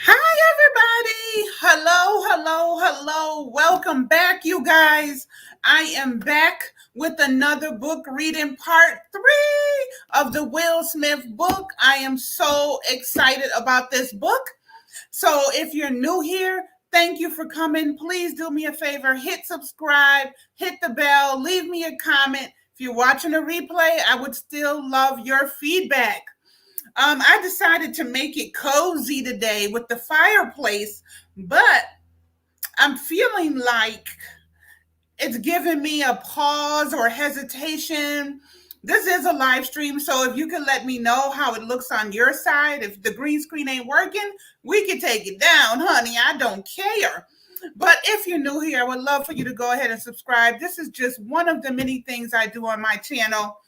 Hi, everybody. Hello, hello, hello. Welcome back, you guys. I am back with another book reading part 3 of the Will Smith book. I am so excited about this book. So, if you're new here, thank you for coming. Please do me a favor, hit subscribe, hit the bell, leave me a comment. If you're watching a replay, I would still love your feedback. I decided to make it cozy today with the fireplace, but I'm feeling like it's giving me a pause or hesitation. This is a live stream, so if you can let me know how it looks on your side, if the green screen ain't working, we can take it down, honey. I don't care. But if you're new here, I would love for you to go ahead and subscribe. This is just one of the many things I do on my channel.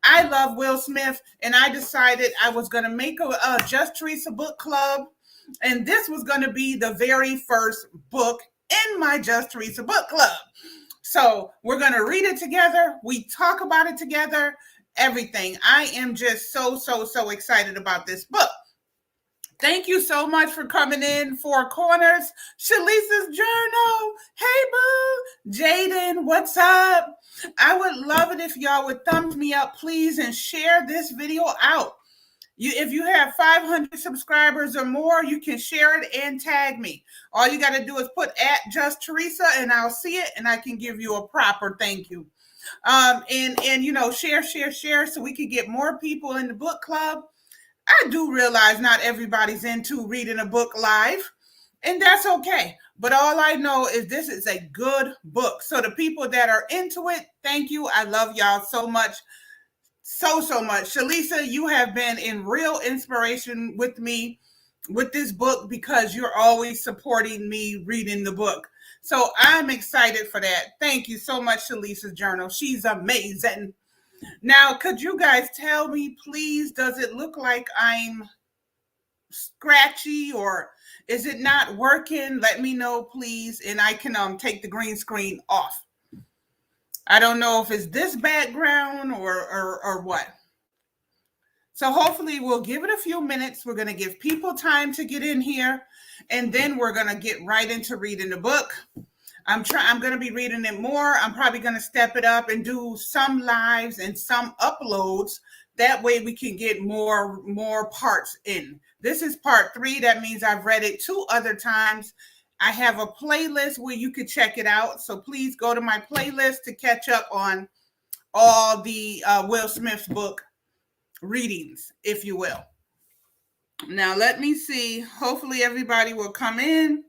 I love Will Smith, and I decided I was going to make a Just Teresa book club, and this was going to be the very first book in my Just Teresa book club. So we're going to read it together. We talk about it together, everything. I am just so excited about this book. Thank you so much for coming in. Four Corners, Shalisa's Journal. Hey, boo. Jaden, what's up? I would love it if y'all would thumbs me up, please, and share this video out. If you have 500 subscribers or more, you can share it and tag me. All you got to do is put at Just Teresa, and I'll see it, and I can give you a proper thank you. And you know, share so we can get more people in the book club. I do realize not everybody's into reading a book live, and that's okay. But all I know is this is a good book. So the people that are into it, thank you. I love y'all so much. So much. Shalisa, you have been in real inspiration with me with this book because you're always supporting me reading the book. So I'm excited for that. Thank you so much, Shalisa's Journal. She's amazing. Now, could you guys tell me, please, does it look like I'm scratchy or is it not working? Let me know, please, and I can take the green screen off. I don't know if it's this background or what. So hopefully we'll give it a few minutes. We're going to give people time to get in here, and then we're going to get right into reading the book. I'm going to be reading it more. I'm probably going to step it up and do some lives and some uploads. That way we can get more parts in. This is part 3. That means I've read it 2 other times. I have a playlist where you could check it out. So please go to my playlist to catch up on all the Will Smith book readings, if you will. Now let me see. Hopefully everybody will come in.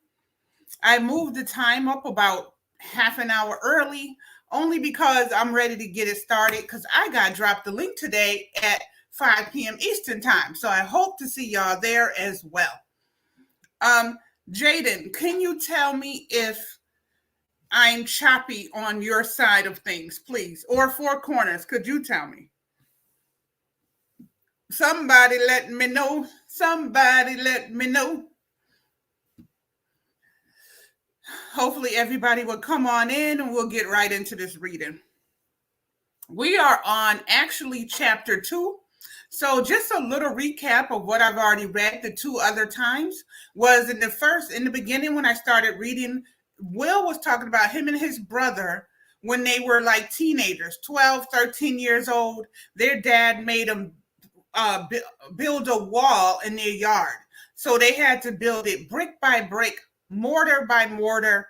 I moved the time up about half an hour early, only because I'm ready to get it started because I got dropped the link today at 5 p.m. Eastern time. So I hope to see y'all there as well. Jaden, can you tell me if I'm choppy on your side of things, please? Or Four Corners, could you tell me? Somebody let me know. Somebody let me know. Hopefully everybody will come on in and we'll get right into this reading. We are on actually chapter 2. So just a little recap of what I've already read the 2 other times was in the beginning when I started reading, Will was talking about him and his brother when they were like teenagers, 12, 13 years old. Their dad made them build a wall in their yard. So they had to build it brick by brick, mortar by mortar.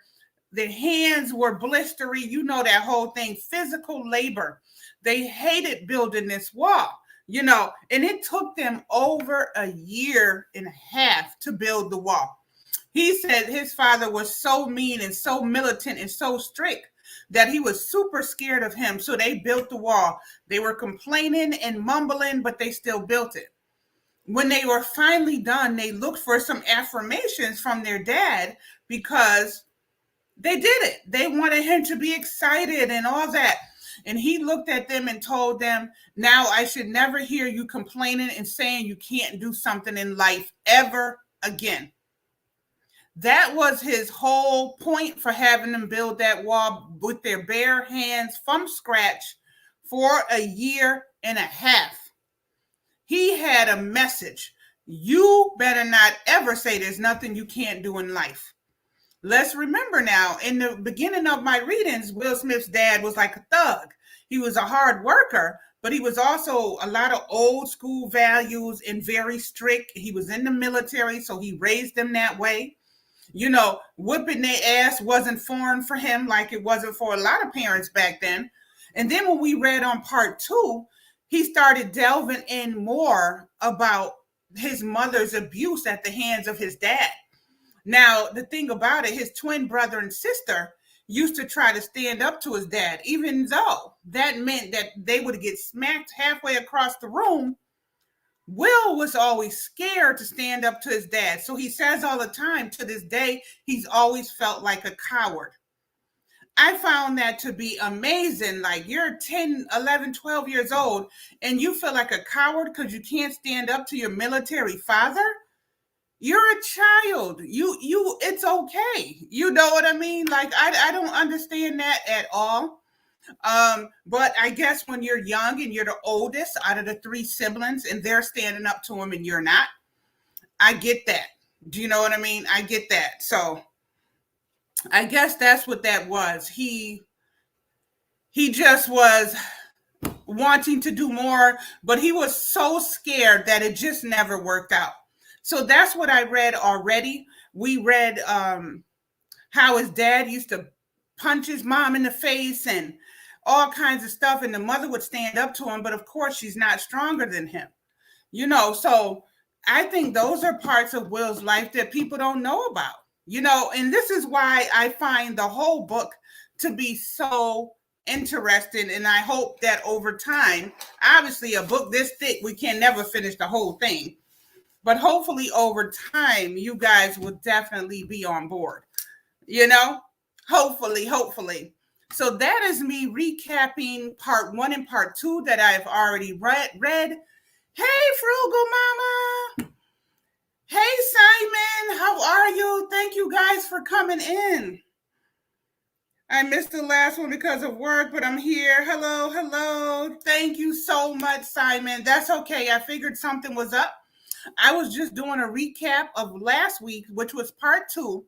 Their hands were blistery. You know that whole thing, physical labor. They hated building this wall, and it took them over a year and a half to build the wall. He said his father was so mean and so militant and so strict that he was super scared of him. So they built the wall. They were complaining and mumbling, but they still built it. When they were finally done, they looked for some affirmations from their dad because they did it. They wanted him to be excited and all that. And he looked at them and told them, now I should never hear you complaining and saying you can't do something in life ever again. That was his whole point for having them build that wall with their bare hands from scratch for a year and a half. He had a message You better not ever say there's nothing you can't do in life. Let's remember now, in the beginning of my readings, Will Smith's dad was like a thug. He was a hard worker, but he was also a lot of old school values and very strict. He was in the military, so he raised them that way. Whipping their ass wasn't foreign for him like it wasn't for a lot of parents back then. And then when we read on part 2, he started delving in more about his mother's abuse at the hands of his dad. Now, the thing about it, his twin brother and sister used to try to stand up to his dad, even though that meant that they would get smacked halfway across the room. Will was always scared to stand up to his dad. So he says all the time, to this day, he's always felt like a coward. I found that to be amazing. Like, you're 10, 11, 12 years old and you feel like a coward because you can't stand up to your military father. You're a child. It's okay. You know what I mean? Like, I don't understand that at all. But I guess when you're young and you're the oldest out of the 3 siblings and they're standing up to him and you're not, I get that. Do you know what I mean? I get that. So I guess that's what that was. He just was wanting to do more, but he was so scared that it just never worked out. So that's what I read already. We read how his dad used to punch his mom in the face and all kinds of stuff, and the mother would stand up to him, but of course she's not stronger than him. So I think those are parts of Will's life that people don't know about. And this is why I find the whole book to be so interesting, and I hope that over time, obviously a book this thick, we can never finish the whole thing, but hopefully over time you guys will definitely be on board. Hopefully. So that is me recapping part 1 and part 2 that I've already read. Hey, Frugal Mama. Hey, Simon. How are you? Thank you guys for coming in. I missed the last one because of work, but I'm here. Hello. Thank you so much, Simon. That's okay. I figured something was up. I was just doing a recap of last week, which was part 2.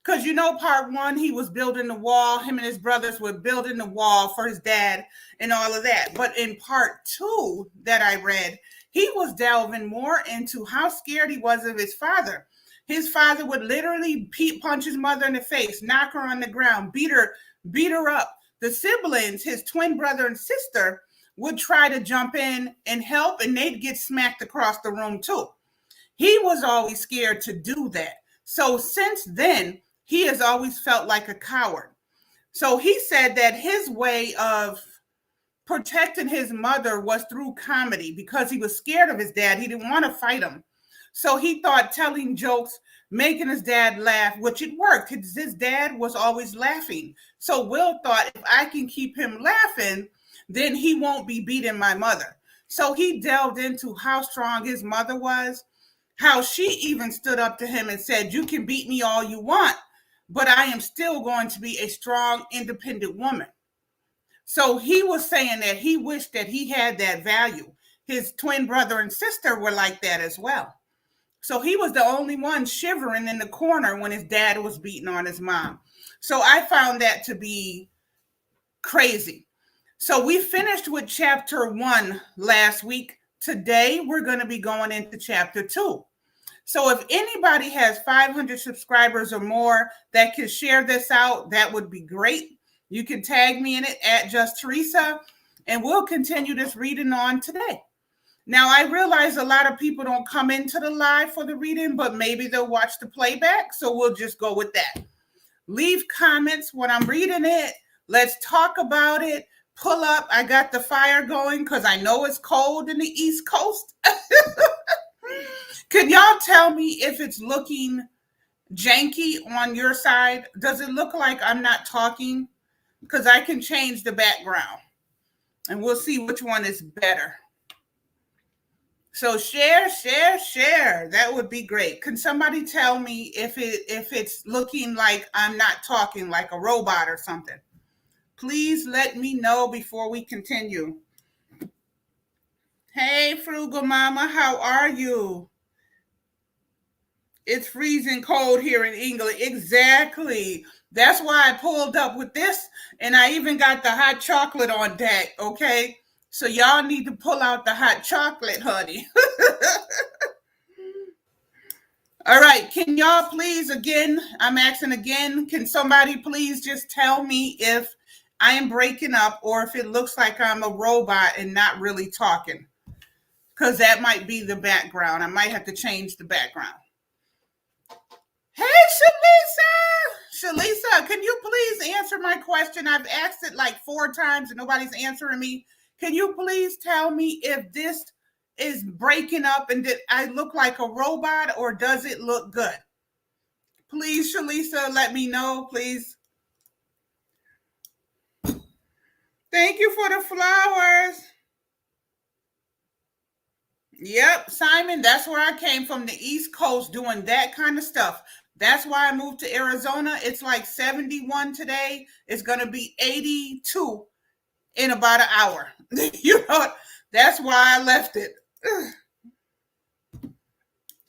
Because part 1, he was building the wall. Him and his brothers were building the wall for his dad and all of that. But in part 2 that I read, he was delving more into how scared he was of his father. His father would literally punch his mother in the face, knock her on the ground, beat her up. The siblings, his twin brother and sister, would try to jump in and help, and they'd get smacked across the room too. He was always scared to do that. So since then, he has always felt like a coward. So he said that his way of protecting his mother was through comedy because he was scared of his dad. He didn't want to fight him. So he thought telling jokes, making his dad laugh, which it worked. His dad was always laughing. So Will thought, if I can keep him laughing, then he won't be beating my mother. So he delved into how strong his mother was, how she even stood up to him and said, you can beat me all you want, but I am still going to be a strong, independent woman. So he was saying that he wished that he had that value. His twin brother and sister were like that as well. So he was the only one shivering in the corner when his dad was beating on his mom. So I found that to be crazy. So we finished with chapter 1 last week. Today, we're going to be going into chapter 2. So if anybody has 500 subscribers or more that can share this out, that would be great. You can tag me in it at JustTheresa, and we'll continue this reading on today. Now, I realize a lot of people don't come into the live for the reading, but maybe they'll watch the playback, so we'll just go with that. Leave comments when I'm reading it. Let's talk about it. Pull up. I got the fire going because I know it's cold in the East Coast. Can y'all tell me if it's looking janky on your side? Does it look like I'm not talking? Because I can change the background and we'll see which one is better. So share. That would be great. Can somebody tell me if it's looking like I'm not talking, like a robot or something? Please let me know before we continue. Hey, Frugal Mama, how are you? It's freezing cold here in England. Exactly. That's why I pulled up with this, and I even got the hot chocolate on deck. Okay, so y'all need to pull out the hot chocolate, honey. All right, can y'all please again? I'm asking again. Can somebody please just tell me if I am breaking up or if it looks like I'm a robot and not really talking? Because that might be the background. I might have to change the background. Hey, Shalisa, can you please answer my question? I've asked it like 4 times and nobody's answering me. Can you please tell me if this is breaking up and did I look like a robot or does it look good? Please, Shalisa, let me know, please. Thank you for the flowers. Yep, Simon, that's where I came from, the East Coast, doing that kind of stuff. That's why I moved to Arizona. It's like 71 today. It's going to be 82 in about an hour. You know, that's why I left it.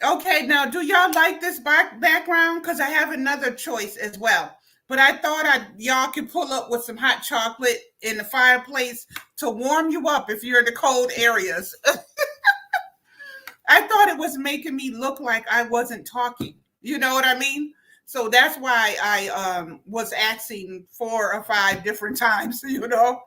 Okay, now do y'all like this background? Because I have another choice as well. But I thought y'all could pull up with some hot chocolate in the fireplace to warm you up if you're in the cold areas. I thought it was making me look like I wasn't talking. You know what I mean? So that's why I was asking 4 or 5 different times, you know.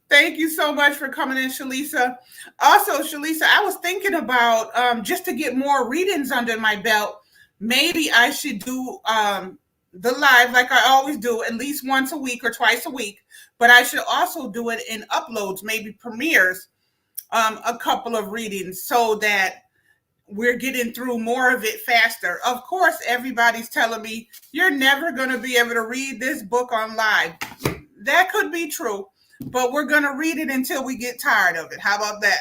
Thank you so much for coming in, Shalisa. Also, Shalisa, I was thinking about just to get more readings under my belt, maybe I should do the live like I always do, at least once a week or twice a week. But I should also do it in uploads, maybe premieres, a couple of readings so that we're getting through more of it faster. Of course, everybody's telling me you're never going to be able to read this book on live. That could be true, but we're going to read it until we get tired of it. How about that?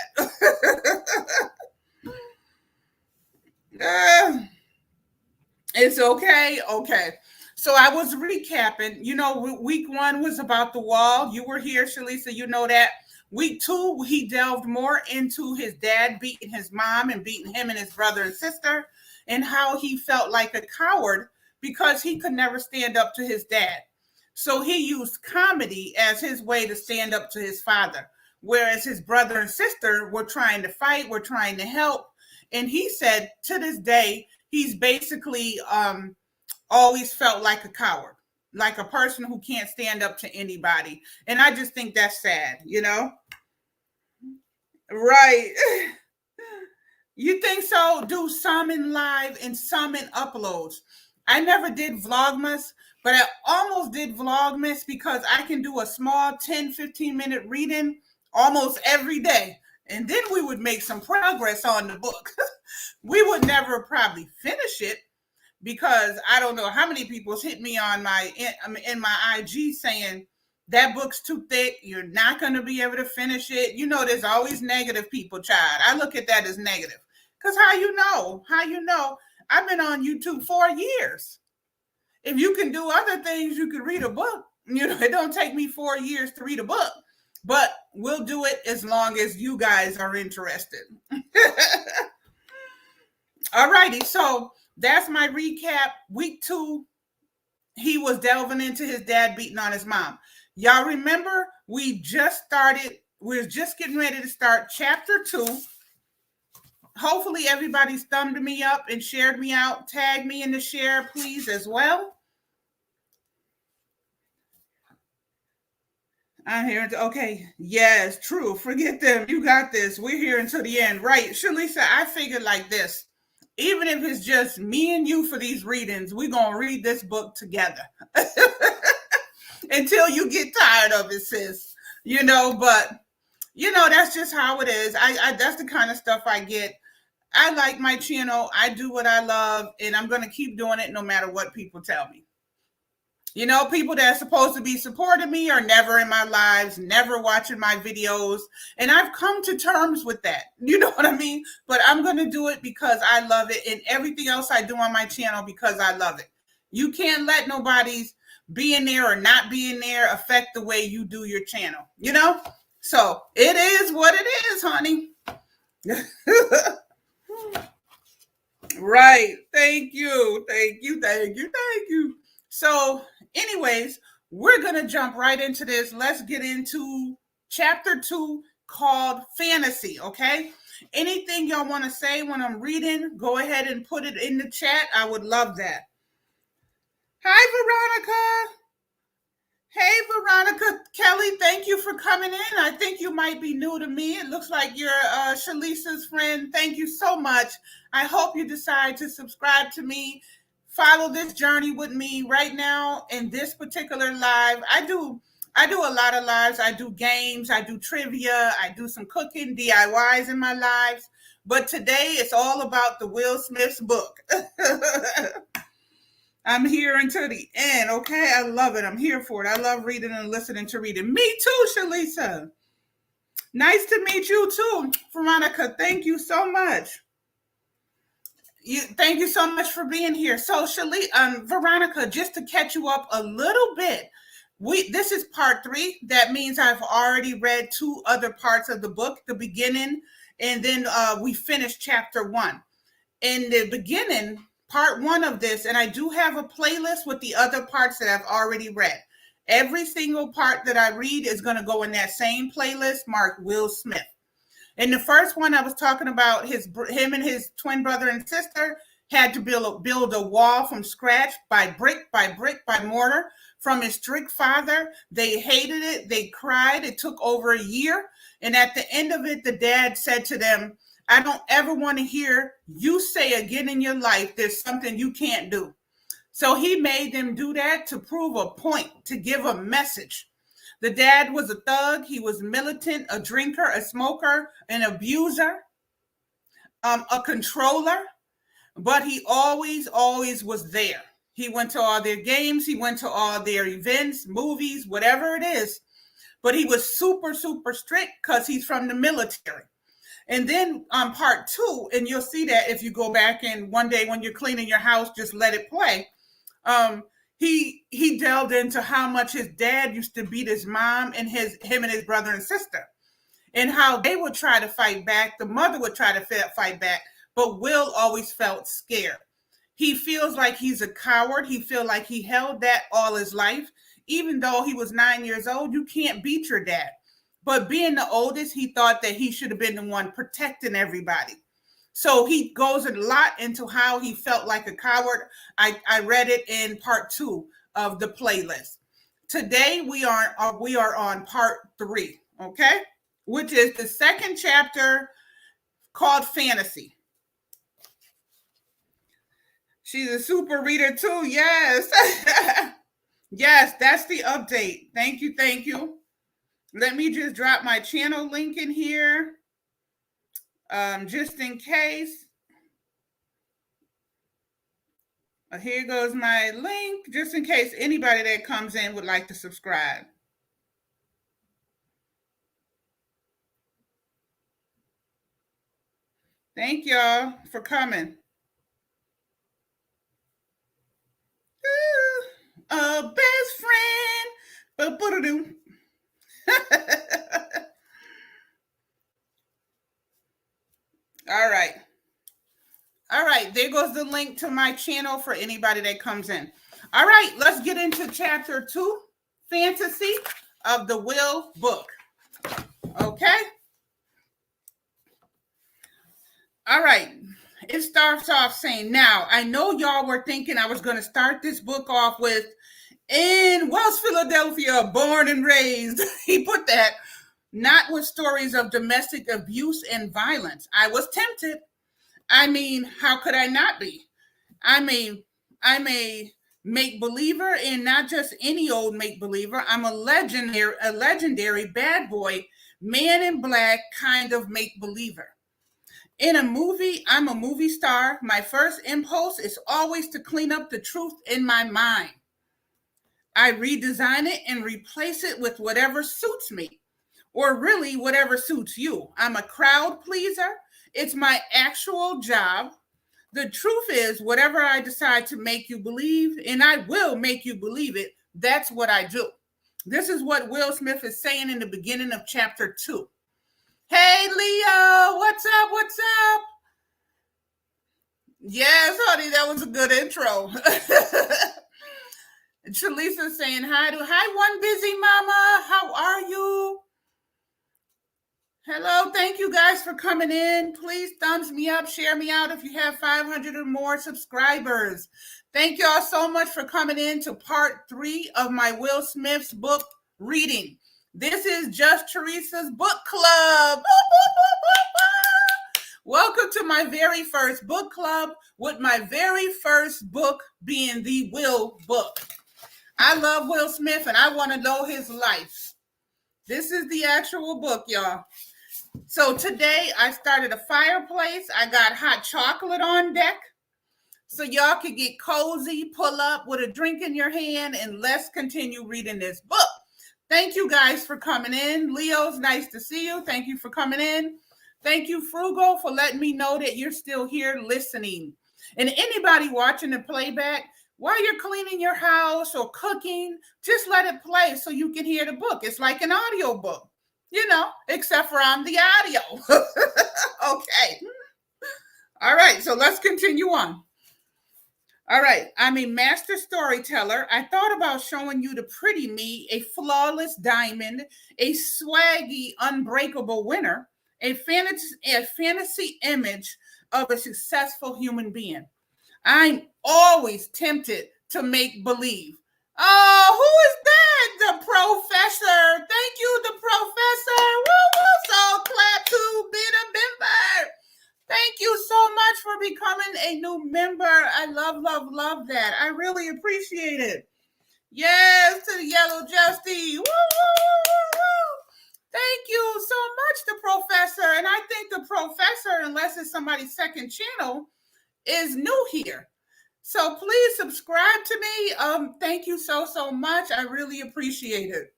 It's okay. Okay. So I was recapping. You know, week 1 was about the wall. You were here, Shalisa. You know that. Week 2, he delved more into his dad beating his mom and beating him and his brother and sister, and how he felt like a coward because he could never stand up to his dad. So he used comedy as his way to stand up to his father, whereas his brother and sister were trying to fight, were trying to help. And he said to this day, he's basically always felt like a coward, like a person who can't stand up to anybody. And I just think that's sad, you know? Right. You think so? Do some in live and some in uploads. I never did Vlogmas, but I almost did Vlogmas because I can do a small 10-15 minute reading almost every day. And then we would make some progress on the book. We would never probably finish it, because I don't know how many people's hit me on in my IG saying that book's too thick. You're not going to be able to finish it. You know, there's always negative people, child. I look at that as negative. Because how you know? I've been on YouTube 4 years. If you can do other things, you can read a book. You know, it don't take me 4 years to read a book. But we'll do it as long as you guys are interested. All righty, so that's my recap. Week 2, he was delving into his dad beating on his mom. Y'all remember, we're just getting ready to start chapter 2. Hopefully everybody's thumbed me up and shared me out. Tag me in the share, please, as well. I'm here. Okay. Yes, true. Forget them. You got this. We're here until the end. Right. Shalisa, I figured like this. Even if it's just me and you for these readings, we're going to read this book together until you get tired of it, sis. You know, but, you know, that's just how it is. I that's the kind of stuff I get. I like my channel. I do what I love, and I'm going to keep doing it no matter what people tell me. You know, people that are supposed to be supporting me are never in my lives, never watching my videos. And I've come to terms with that. You know what I mean? But I'm going to do it because I love it. And everything else I do on my channel because I love it. You can't let nobody's being there or not being there affect the way you do your channel. You know? So it is what it is, honey. Right. Thank you. Thank you. Thank you. Thank you. So, anyways, we're going to jump right into this. Let's get into chapter 2 called Fantasy. Okay. Anything y'all want to say when I'm reading, go ahead and put it in the chat. I would love that. Hi, Veronica. Hey, Veronica Kelly, thank you for coming in. I think you might be new to me. It looks like you're Shalisa's friend. Thank you so much. I hope you decide to subscribe to me. Follow this journey with me right now in this particular live. I do a lot of lives. I do games, I do trivia, I do some cooking, DIYs in my lives. But today it's all about the Will Smith's book. I'm here until the end, okay? I love it. I'm here for it. I love reading and listening to reading. Me too, Shalisa. Nice to meet you too, Veronica. Thank you so much. Thank you so much for being here. So, Veronica, just to catch you up a little bit, this is part 3. That means I've already read 2 other parts of the book, the beginning, and then we finished chapter 1. In the beginning, part 1 of this, and I do have a playlist with the other parts that I've already read. Every single part that I read is going to go in that same playlist marked Will Smith. In the first one, I was talking about him and his twin brother and sister had to build a wall from scratch by brick, by mortar from his strict father. They hated it. They cried. It took over a year. And at the end of it, the dad said to them, I don't ever want to hear you say again in your life there's something you can't do. So he made them do that to prove a point, to give a message. The dad was a thug. He was militant, a drinker, a smoker, an abuser, a controller, but he always was there. He went to all their games. He went to all their events, movies, whatever it is. But he was super, super strict because he's from the military. And then on part 2, and you'll see that if you go back and one day when you're cleaning your house, just let it play. He delved into how much his dad used to beat his mom and him and his brother and sister, and how they would try to fight back. The mother would try to fight back, but Will always felt scared. He feels like he's a coward. He feels like he held that all his life. Even though he was 9 years old, you can't beat your dad. But being the oldest, he thought that he should have been the one protecting everybody. So he goes a lot into how he felt like a coward. I read it in part 2 of the playlist. Today we are on part 3, okay? Which is the second chapter called Fantasy. She's a super reader too, yes. Yes, that's the update. Thank you, thank you. Let me just drop my channel link in here, just in case. Here goes my link, just in case anybody that comes in would like to subscribe. Thank y'all for coming. Ooh, a best friend. Ba-ba-da-doo. All right. All right, there goes the link to my channel for anybody that comes in. All right, let's get into chapter 2, Fantasy of the Will book. Okay? All right. It starts off saying, now, I know y'all were thinking I was going to start this book off with, in West Philadelphia, born and raised. He put that, not with stories of domestic abuse and violence. I was tempted. I mean, how could I not be? I'm a make-believer, and not just any old make-believer. I'm a legendary bad boy, man in black kind of make-believer. In a movie, I'm a movie star. My first impulse is always to clean up the truth in my mind. I redesign it and replace it with whatever suits me, or really whatever suits you. I'm a crowd pleaser. It's my actual job. The truth is, whatever I decide to make you believe, and I will make you believe it, that's what I do. This is what Will Smith is saying in the beginning of chapter 2. Hey, Leo, what's up? What's up? Yes, honey, that was a good intro. Trelisa saying hi to hi, one busy mama. How are you? Hello, thank you guys for coming in. Please thumbs me up, share me out if you have 500 or more subscribers. Thank you all so much for coming in to part 3 of my Will Smith's book reading. This is JustTheresa's book club. Welcome to my very first book club, with my very first book being the Will book. I love Will Smith and I want to know his life. This is the actual book, y'all. So today I started a fireplace. I got hot chocolate on deck. So y'all can get cozy, pull up with a drink in your hand, and let's continue reading this book. Thank you guys for coming in. Leo's nice to see you. Thank you for coming in. Thank you, Frugal, for letting me know that you're still here listening. And anybody watching the playback, while you're cleaning your house or cooking, just let it play so you can hear the book. It's like an audio book, except for I'm the audio. Okay. All right, so let's continue on. All right, I'm a master storyteller. I thought about showing you the pretty me, a flawless diamond, a swaggy, unbreakable winner, a fantasy image of a successful human being. I'm always tempted to make believe. Oh, who is that? The professor. Thank you, the professor. Woo woo. So glad to be the member. Thank you so much for becoming a new member. I love, love, love that. I really appreciate it. Yes, to the Yellow Justy. Woo, woo, woo, woo. Thank you so much, the professor. And I think the professor, unless it's somebody's second channel, is new here. So please subscribe to me. Thank you so, so much. I really appreciate it.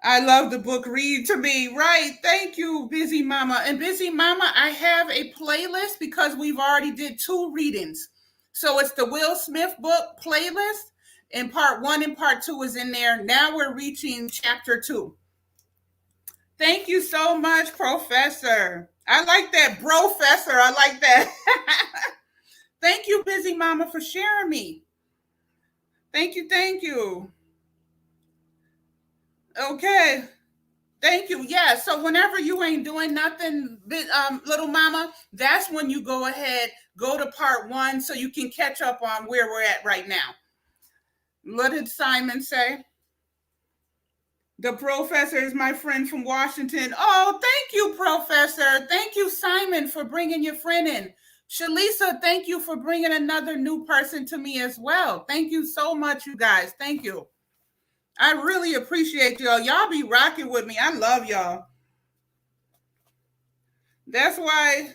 I love the book Read to Me. Right. Thank you, Busy Mama. And Busy Mama, I have a playlist because we've already did 2 readings. So it's the Will Smith book playlist, and part 1 and part 2 is in there. Now we're reaching chapter 2. Thank you so much, Professor. I like that, Professor. I like that. Thank you, Busy Mama, for sharing me. Thank you, thank you. Okay. Thank you. Yeah. So whenever you ain't doing nothing, little mama, that's when you go ahead, go to part 1 so you can catch up on where we're at right now. What did Simon say? The professor is my friend from Washington. Oh, thank you, Professor. Thank you, Simon, for bringing your friend in. Shalisa, thank you for bringing another new person to me as well. Thank you so much, you guys. Thank you. I really appreciate y'all. Y'all be rocking with me. I love y'all. That's why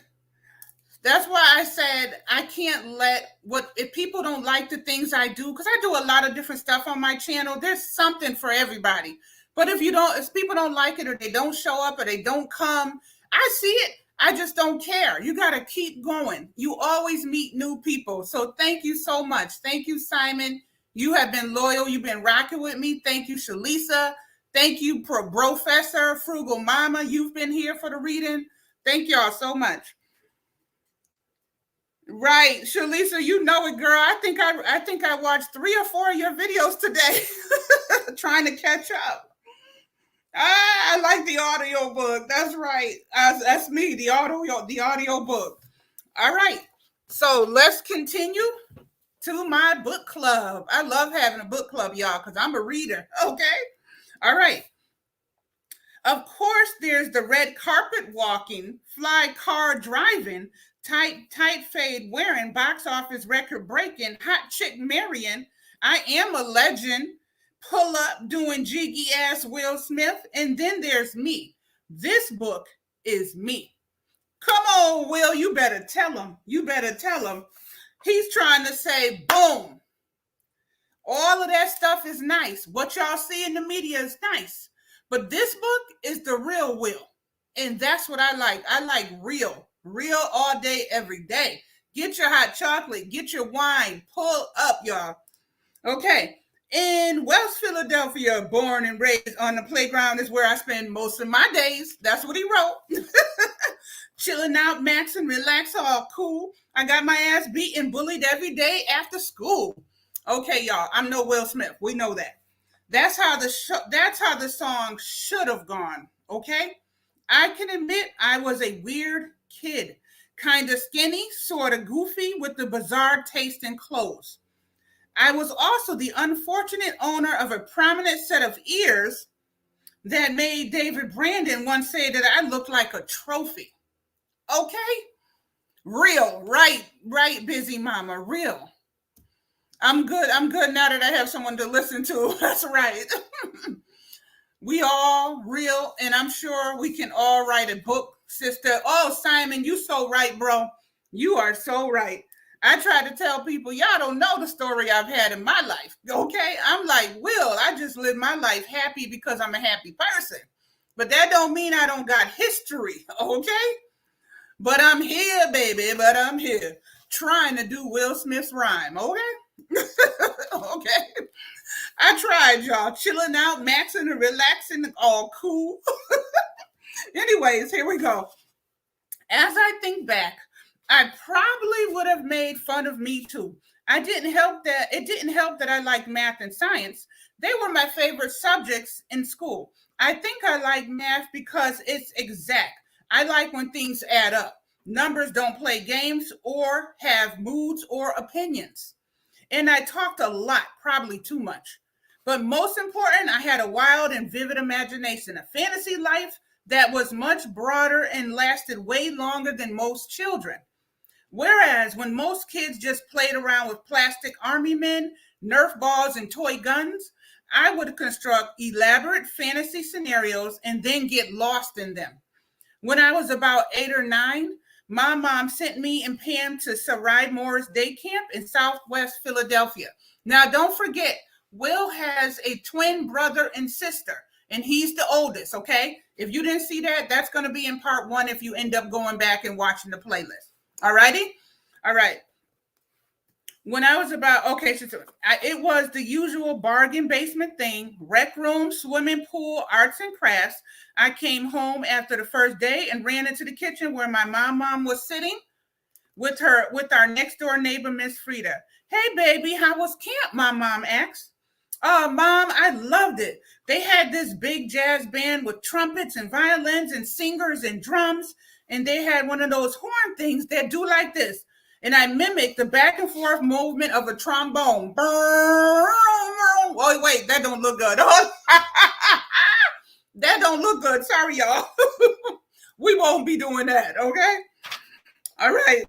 I said I can't let if people don't like the things I do, because I do a lot of different stuff on my channel. There's something for everybody. But if people don't like it, or they don't show up, or they don't come, I see it. I just don't care. You got to keep going. You always meet new people. So thank you so much. Thank you, Simon. You have been loyal. You've been rocking with me. Thank you, Shalisa. Thank you, Professor Frugal Mama. You've been here for the reading. Thank y'all so much. Right, Shalisa, you know it, girl. I think I watched 3 or 4 of your videos today, trying to catch up. I like the audio book. That's right. That's me, the audio book. All right. So let's continue to my book club. I love having a book club, y'all, because I'm a reader. Okay. All right. Of course, there's the red carpet walking, fly car driving, tight fade wearing, box office record breaking, hot chick marrying, I am a legend, pull up doing jiggy ass Will Smith, and then there's me. This book is me. Come on, Will, you better tell him. You better tell him. He's trying to say, boom. All of that stuff is nice. What y'all see in the media is nice. But this book is the real Will. And that's what I like. I like real all day, every day. Get your hot chocolate, get your wine, pull up, y'all. Okay. In West Philadelphia, born and raised on the playground is where I spend most of my days. That's what he wrote. chilling out, maxing, relax, all cool. I got my ass beat and bullied every day after school. Okay, y'all, I'm no Will Smith. We know that. That's how the song should have gone. Okay, I can admit I was a weird kid, kind of skinny, sort of goofy, with the bizarre taste in clothes. I was also the unfortunate owner of a prominent set of ears that made David Brandon once say that I looked like a trophy. Okay? Real, right, busy mama, real. I'm good. I'm good now that I have someone to listen to. That's right. We all real, and I'm sure we can all write a book, sister. Oh, Simon, you so right, bro. You are so right. I try to tell people, y'all don't know the story I've had in my life. Okay? I'm like, Will, I just live my life happy because I'm a happy person. But that don't mean I don't got history, okay? But I'm here, baby, but I'm here. Trying to do Will Smith's rhyme, okay? Okay. I tried, y'all. Chilling out, maxing and relaxing, all cool. Anyways, here we go. As I think back, I probably would have made fun of me too. It didn't help that I like math and science. They were my favorite subjects in school. I think I like math because it's exact. I like when things add up. Numbers don't play games or have moods or opinions. And I talked a lot, probably too much. But most important, I had a wild and vivid imagination, a fantasy life that was much broader and lasted way longer than most children. Whereas when most kids just played around with plastic army men, Nerf balls, and toy guns, I would construct elaborate fantasy scenarios and then get lost in them. When I was about 8 or 9, my mom sent me and Pam to Sarai Moore's day camp in Southwest Philadelphia. Now, don't forget, Will has a twin brother and sister, and he's the oldest, okay? If you didn't see that, that's going to be in part 1 if you end up going back and watching the playlist. All righty? All right. When I was about, it was the usual bargain basement thing, rec room, swimming pool, arts and crafts. I came home after the first day and ran into the kitchen where my mom was sitting with our next door neighbor, Miss Frida. Hey, baby, how was camp? My mom asked. Oh, Mom, I loved it. They had this big jazz band with trumpets and violins and singers and drums, and they had one of those horn things that do like this. And I mimicked the back and forth movement of a trombone. Oh, wait, that don't look good. That don't look good. Sorry, y'all. We won't be doing that, okay? All right.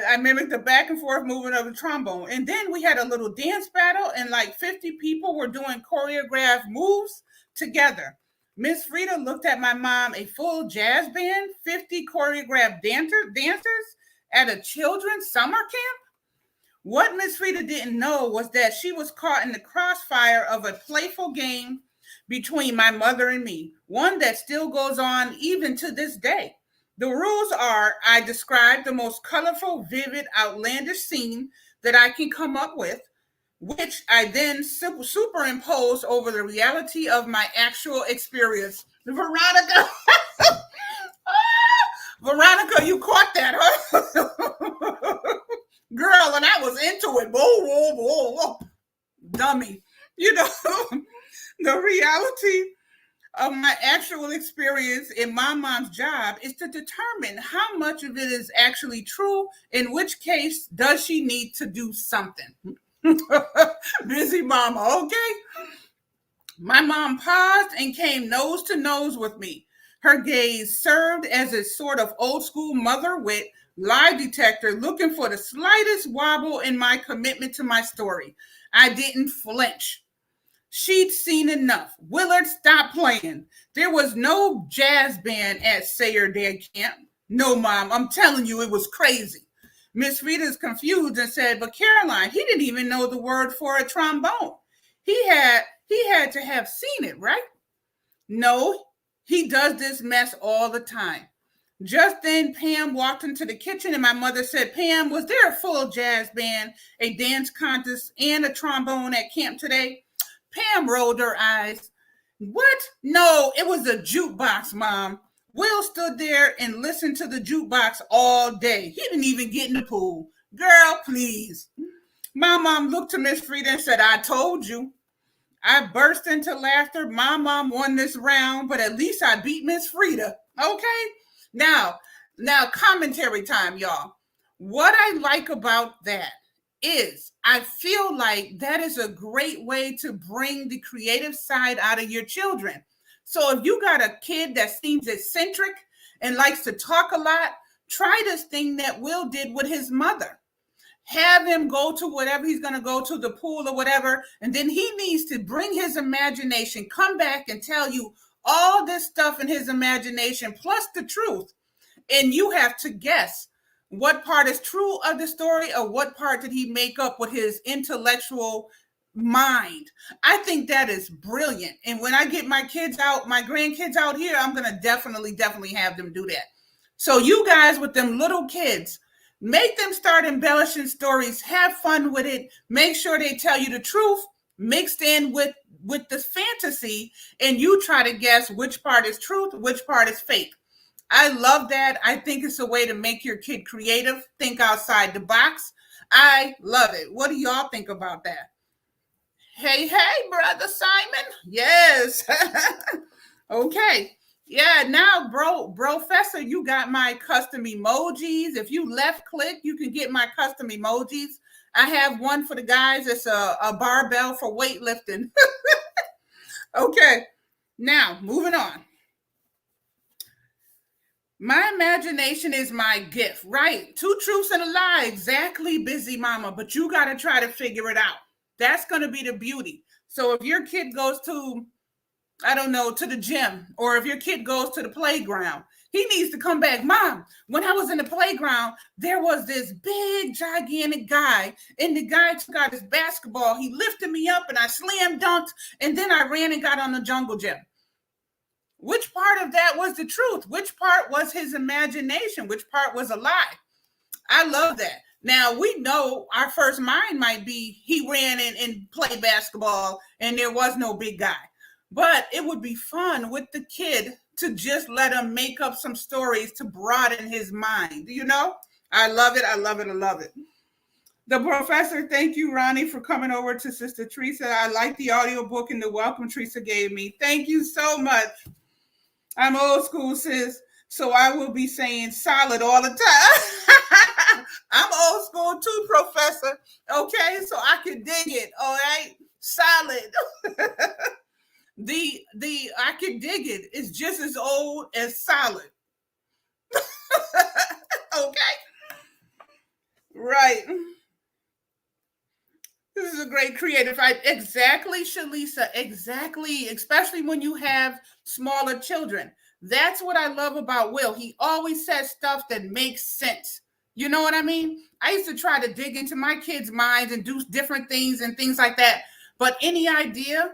I mimicked the back and forth movement of the trombone. And then we had a little dance battle, and like 50 people were doing choreographed moves together. Miss Frida looked at my mom, a full jazz band, 50 choreographed dancers at a children's summer camp. What Miss Frida didn't know was that she was caught in the crossfire of a playful game between my mother and me, one that still goes on even to this day. The rules are I describe the most colorful, vivid, outlandish scene that I can come up with, which I then superimpose over the reality of my actual experience. Veronica, Veronica, you caught that, huh? Girl, and I was into it. Whoa, whoa, whoa, whoa. Dummy. You know, the reality of my actual experience in my mom's job is to determine how much of it is actually true, in which case does she need to do something. Busy mama, okay? My mom paused and came nose to nose with me. Her gaze served as a sort of old school mother wit lie detector looking for the slightest wobble in my commitment to my story. I didn't flinch. She'd seen enough. Willard, stop playing. There was no jazz band at Sayer Day Camp. No, Mom, I'm telling you, it was crazy. Miss Rita's confused and said, but Caroline, he didn't even know the word for a trombone. He had to have seen it, right? No, he does this mess all the time. Just then, Pam walked into the kitchen and my mother said, Pam, was there a full jazz band, a dance contest, and a trombone at camp today? Pam rolled her eyes. What? No, it was a jukebox, Mom. Will stood there and listened to the jukebox all day. He didn't even get in the pool. Girl, please. My mom looked to Miss Frida and said, I told you. I burst into laughter. My mom won this round, but at least I beat Miss Frida. Okay? Now, commentary time, y'all. What I like about that is I feel like that is a great way to bring the creative side out of your children. So if you got a kid that seems eccentric and likes to talk a lot, try this thing that Will did with his mother. Have him go to whatever he's going to go to, the pool or whatever, and then he needs to bring his imagination, come back and tell you all this stuff in his imagination plus the truth, and you have to guess what part is true of the story or what part did he make up with his intellectual mind. I think that is brilliant. And when I get my kids out, my grandkids out here, I'm going to definitely have them do that. So you guys with them little kids, make them start embellishing stories, have fun with it, make sure they tell you the truth mixed in with the fantasy, and you try to guess which part is truth, which part is fake. I love that. I think it's a way to make your kid creative, think outside the box. I love it. What do y'all think about that? Hey, brother Simon. Yes. Okay. Yeah, now, Professor, you got my custom emojis. If you left click, you can get my custom emojis. I have one for the guys. It's a barbell for weightlifting. Okay. Now, moving on. My imagination is my gift, right? Two truths and a lie. Exactly, busy mama. But you got to try to figure it out. That's going to be the beauty. So if your kid goes to, I don't know, to the gym, or if your kid goes to the playground, he needs to come back. Mom, when I was in the playground, there was this big, gigantic guy, and the guy took out his basketball. He lifted me up, and I slam dunked, and then I ran and got on the jungle gym. Which part of that was the truth? Which part was his imagination? Which part was a lie? I love that. Now, we know our first mind might be he ran and played basketball and there was no big guy. But it would be fun with the kid to just let him make up some stories to broaden his mind. You know, I love it. I love it. I love it. The professor, thank you, Ronnie, for coming over to Sister Teresa. I like the audiobook and the welcome Teresa gave me. Thank you so much. I'm old school, sis, so I will be saying solid all the time. I'm old school too, Professor. Okay, so I can dig it. All right, solid. the I can dig it. It's just as old as solid. Okay, right. This is a great creative. Exactly, Shalisa. Exactly. Especially when you have smaller children. That's what I love about Will. He always says stuff that makes sense. You know what I mean? I used to try to dig into my kids' minds and do different things and things like that. But any idea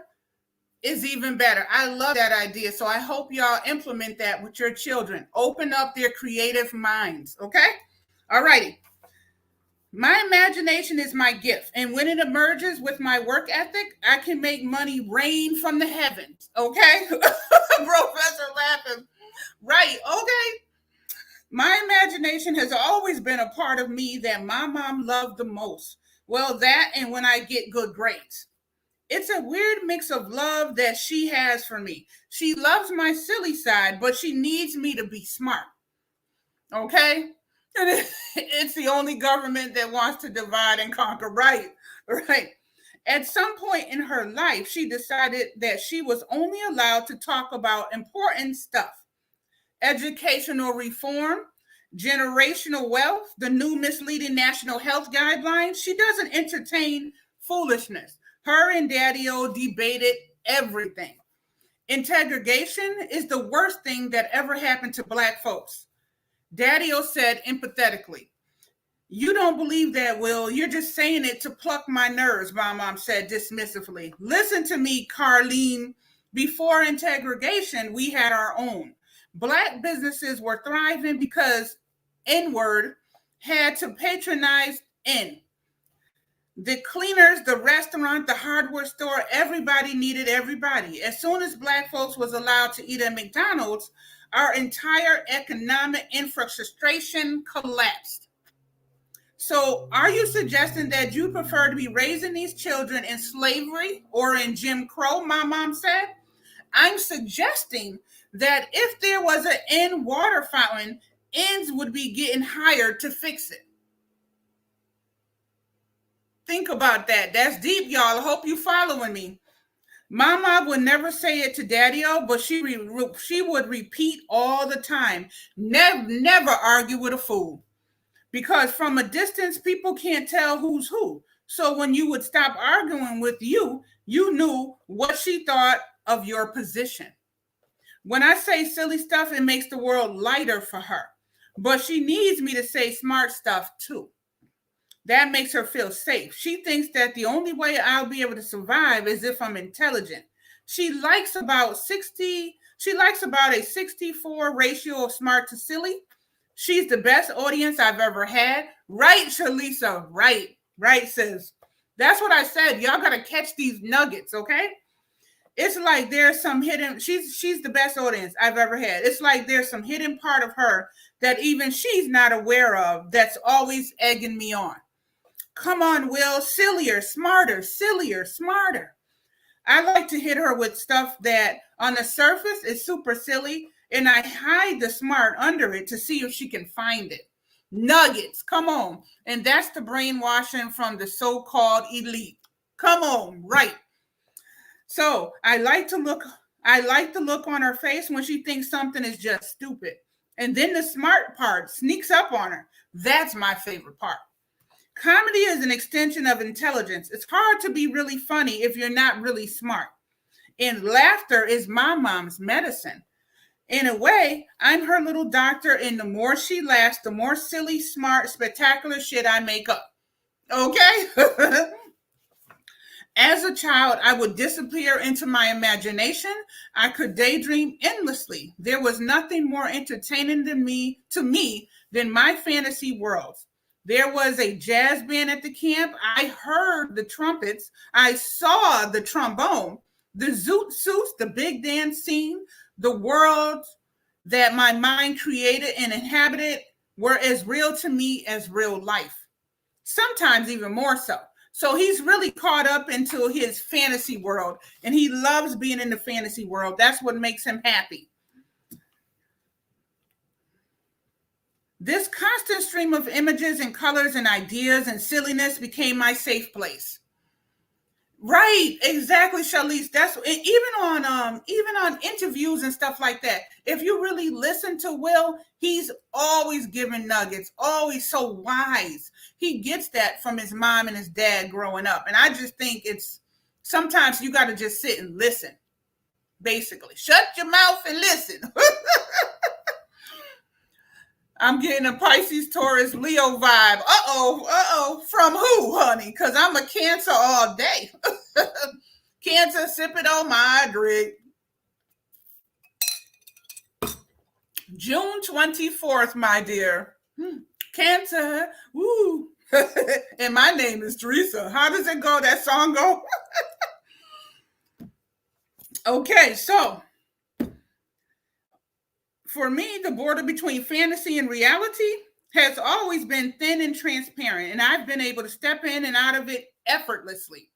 is even better. I love that idea. So I hope y'all implement that with your children. Open up their creative minds. Okay? All righty. My imagination is my gift, and when it emerges with my work ethic, I can make money rain from the heavens. Okay? Professor laughing. Right. Okay. My imagination has always been a part of me that my mom loved the most. Well, that and when I get good grades. It's a weird mix of love that she has for me. She loves my silly side, but she needs me to be smart. Okay? And it's the only government that wants to divide and conquer. Right. Right. At some point in her life, she decided that she was only allowed to talk about important stuff: educational reform, generational wealth, the new misleading national health guidelines. She doesn't entertain foolishness. Her and Daddy-O debated everything. Integration is the worst thing that ever happened to Black folks. Daddy-O said empathetically, "You don't believe that, Will. You're just saying it to pluck my nerves," my mom said dismissively. "Listen to me, Carlene. Before integration, we had our own. Black businesses were thriving because N-word had to patronize N. The cleaners, the restaurant, the hardware store, everybody needed everybody. As soon as Black folks was allowed to eat at McDonald's, our entire economic infrastructure collapsed. So are you suggesting that you prefer to be raising these children in slavery or in Jim Crow, my mom said? I'm suggesting that if there was an end water fountain, ends would be getting hired to fix it. Think about that. That's deep, y'all. I hope you following me. Mama would never say it to Daddy-O, but she would repeat all the time. Never argue with a fool. Because from a distance, people can't tell who's who. So when you would stop arguing with you, you knew what she thought of your position. When I say silly stuff, it makes the world lighter for her. But she needs me to say smart stuff too. That makes her feel safe. She thinks that the only way I'll be able to survive is if I'm intelligent. She likes about a 64 ratio of smart to silly. She's the best audience I've ever had. Right, Shalisa? Right, sis. That's what I said. Y'all got to catch these nuggets, okay? It's like there's some hidden, she's the best audience I've ever had. It's like there's some hidden part of her that even she's not aware of that's always egging me on. Come on, Will, sillier, smarter. I like to hit her with stuff that on the surface is super silly, and I hide the smart under it to see if she can find it. Nuggets, come on. And that's the brainwashing from the so-called elite. Come on, right. So I like the look on her face when she thinks something is just stupid. And then the smart part sneaks up on her. That's my favorite part. Comedy is an extension of intelligence. It's hard to be really funny if you're not really smart. And laughter is my mom's medicine. In a way, I'm her little doctor, and the more she laughs, the more silly, smart, spectacular shit I make up. Okay? As a child, I would disappear into my imagination. I could daydream endlessly. There was nothing more entertaining to me than my fantasy worlds. There was a jazz band at the camp. I heard the trumpets. I saw the trombone, the zoot suits, the big dance scene. The worlds that my mind created and inhabited were as real to me as real life. Sometimes even more so. So he's really caught up into his fantasy world, and he loves being in the fantasy world. That's what makes him happy. This constant stream of images and colors and ideas and silliness became my safe place. Right, exactly, Shalise. That's even on interviews and stuff like that. If you really listen to Will, he's always giving nuggets, always so wise. He gets that from his mom and his dad growing up. And I just think it's sometimes you got to just sit and listen. Basically, shut your mouth and listen. I'm getting a Pisces, Taurus, Leo vibe. Uh-oh. From who, honey? Because I'm a Cancer all day. Cancer, sip it on my drink. June 24th, my dear. Cancer. Woo. And my name is Teresa. How does it go? That song go? Okay, so for me, the border between fantasy and reality has always been thin and transparent, and I've been able to step in and out of it effortlessly.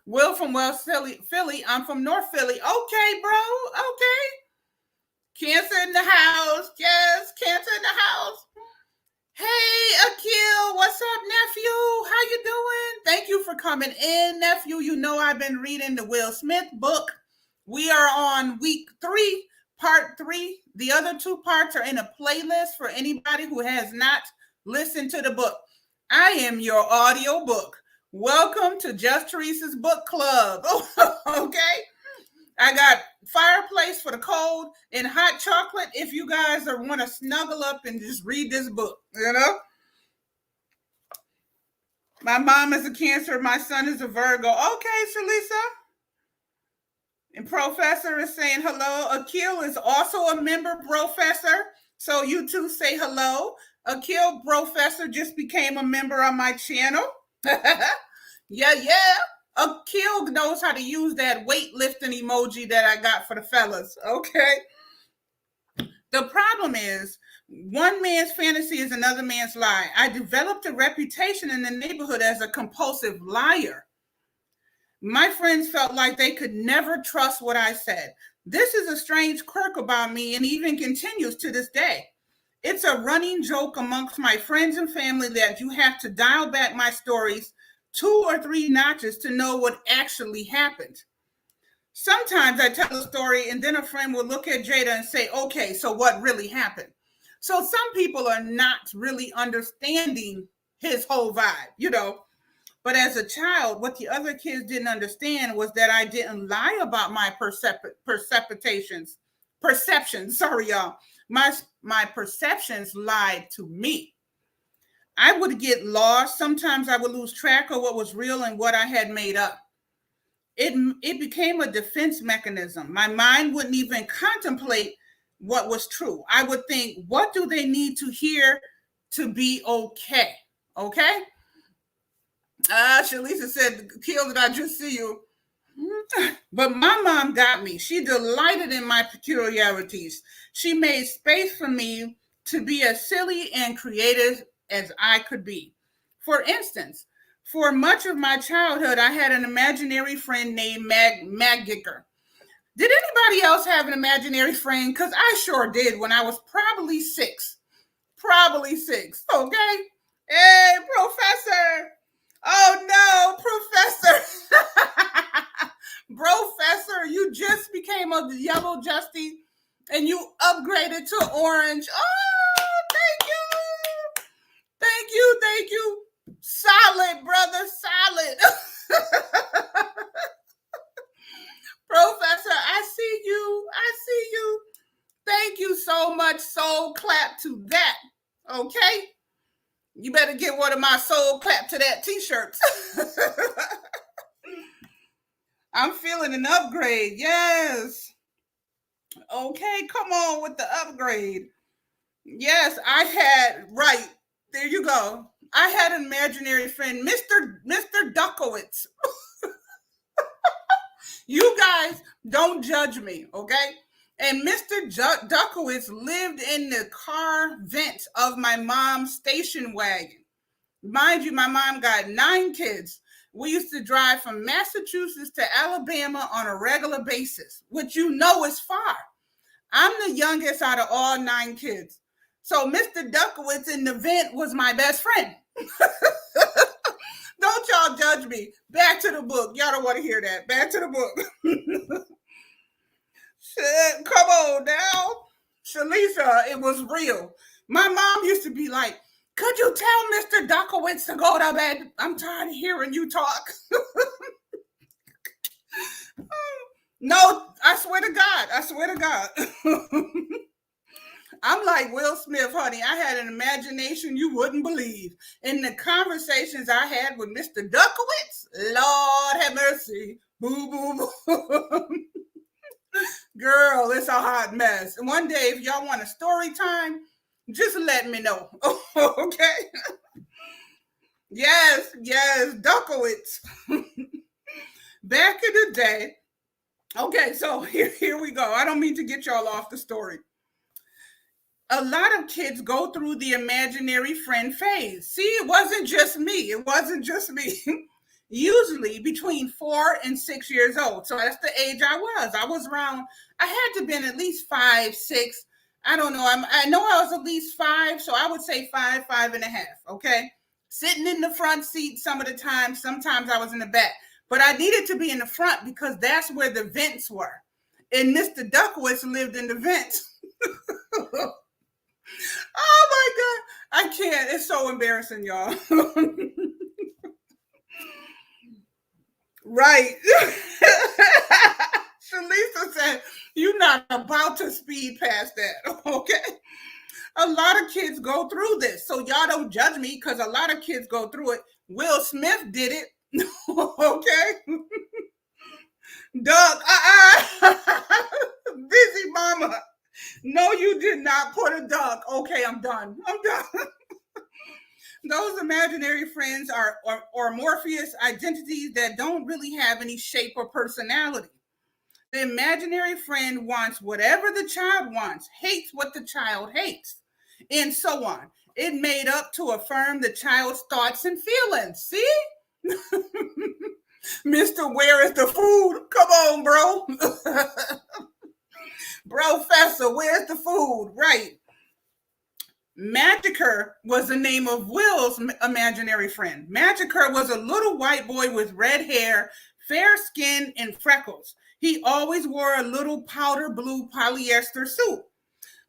Will from West Philly. I'm from North Philly. Okay, bro. Okay. Cancer in the house. Yes, Cancer in the house. Hey, Akil. What's up, nephew? How you doing? Thank you for coming in, nephew. You know I've been reading the Will Smith book. We are on week 3. Part 3, the other 2 parts are in a playlist for anybody who has not listened to the book. I am your audio book. Welcome to Just Theresa's book club. Okay? I got fireplace for the cold and hot chocolate if you guys want to snuggle up and just read this book, you know? My mom is a Cancer. My son is a Virgo. Okay, Shalisa. And Professor is saying hello. Akil is also a member, Professor. So you two say hello. Akil, Professor, just became a member on my channel. Yeah, yeah. A kill knows how to use that weightlifting emoji that I got for the fellas. Okay. The problem is, one man's fantasy is another man's lie. I developed a reputation in the neighborhood as a compulsive liar. My friends felt like they could never trust what I said. This is a strange quirk about me and even continues to this day. It's a running joke amongst my friends and family that you have to dial back my stories 2 or 3 notches to know what actually happened. Sometimes I tell a story and then a friend will look at Jada and say, okay, so what really happened? So some people are not really understanding his whole vibe. But as a child, what the other kids didn't understand was that I didn't lie about my perceptions. Sorry, y'all. My perceptions lied to me. I would get lost. Sometimes I would lose track of what was real and what I had made up. It became a defense mechanism. My mind wouldn't even contemplate what was true. I would think, what do they need to hear to be okay? Okay? Shalisa said, Kill, did I just see you? But my mom got me. She delighted in my peculiarities. She made space for me to be as silly and creative as I could be. For instance, for much of my childhood, I had an imaginary friend named Mag Gicker. Did anybody else have an imaginary friend? Because I sure did when I was probably 6. Probably 6, okay? Hey, Professor. Oh no, Professor. Professor, you just became a yellow Justy and you upgraded to orange. Oh, thank you. Thank you. Thank you. Solid, brother. Solid. Professor, I see you. I see you. Thank you so much. Soul clap to that. Okay? You better get one of my soul clap to that t-shirts. I'm feeling an upgrade. Yes. Okay, come on with the upgrade. Yes, I had, right. There you go. I had an imaginary friend, Mr. Duckowitz. You guys don't judge me, okay? And Mr. Duckowitz lived in the car vent of my mom's station wagon. Mind you, my mom got 9 kids. We used to drive from Massachusetts to Alabama on a regular basis, which is far. I'm the youngest out of all 9 kids. So Mr. Duckowitz in the vent was my best friend. Don't y'all judge me. Back to the book. Y'all don't want to hear that. Back to the book. Shit, come on now. Shalisa, it was real. My mom used to be like, could you tell Mr. Duckowitz to go to bed? I'm tired of hearing you talk. No, I swear to God. I swear to God. I'm like Will Smith, honey. I had an imagination you wouldn't believe. In the conversations I had with Mr. Duckowitz, Lord have mercy. Boo, boo, boo. Girl, it's a hot mess. One day, if y'all want a story time, just let me know. Okay? Yes, Duckowitz. Back in the day. Okay, so here we go. I don't mean to get y'all off the story. A lot of kids go through the imaginary friend phase. See, it wasn't just me. It wasn't just me. Usually between 4 and 6 years old. So that's the age I was. I was around, I had to have been at least 5, 6. I don't know. I know I was at least 5. So I would say 5, 5.5. Okay. Sitting in the front seat some of the time. Sometimes I was in the back. But I needed to be in the front because that's where the vents were. And Mr. Duckowitz lived in the vents. Oh my God. I can't. It's so embarrassing, y'all. Right. Shalisa said, you're not about to speed past that. Okay. A lot of kids go through this. So y'all don't judge me because a lot of kids go through it. Will Smith did it. Okay. Doug, busy mama. No, you did not put a duck. Okay, I'm done. Those imaginary friends are or Morpheus identities that don't really have any shape or personality. The imaginary friend wants whatever the child wants, hates what the child hates, and so on. It made up to affirm the child's thoughts and feelings. See? Mr. Where is the food? Come on, bro. Professor, where's the food? Right. Magiker was the name of Will's imaginary friend. Magiker was a little white boy with red hair, fair skin, and freckles. He always wore a little powder blue polyester suit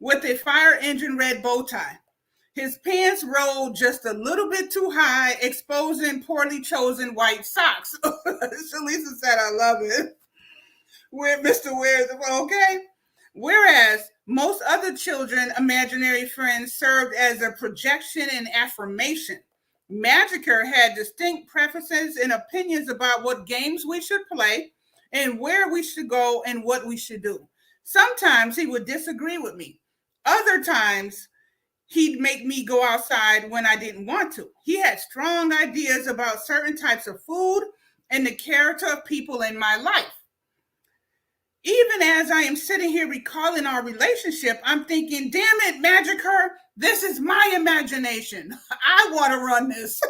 with a fire engine red bow tie. His pants rolled just a little bit too high, exposing poorly chosen white socks. Shalisa said, I love it. Where Mr. Where's okay? Whereas most other children, imaginary friends served as a projection and affirmation. Magiker had distinct preferences and opinions about what games we should play and where we should go and what we should do. Sometimes he would disagree with me. Other times, he'd make me go outside when I didn't want to. He had strong ideas about certain types of food and the character of people in my life. Even as I am sitting here recalling our relationship, I'm thinking, damn it, Magiker, this is my imagination. I want to run this.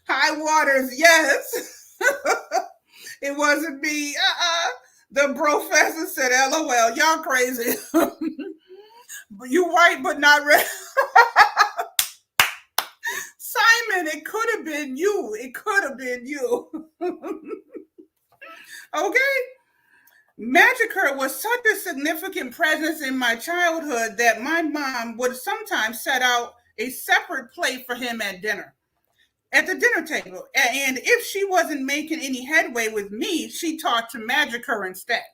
High waters, yes. It wasn't me. The professor said, LOL, y'all crazy. You white, but not red. Simon, it could have been you. It could have been you. Okay. Magiker was such a significant presence in my childhood that my mom would sometimes set out a separate plate for him at the dinner table. And if she wasn't making any headway with me, she talked to Magiker instead.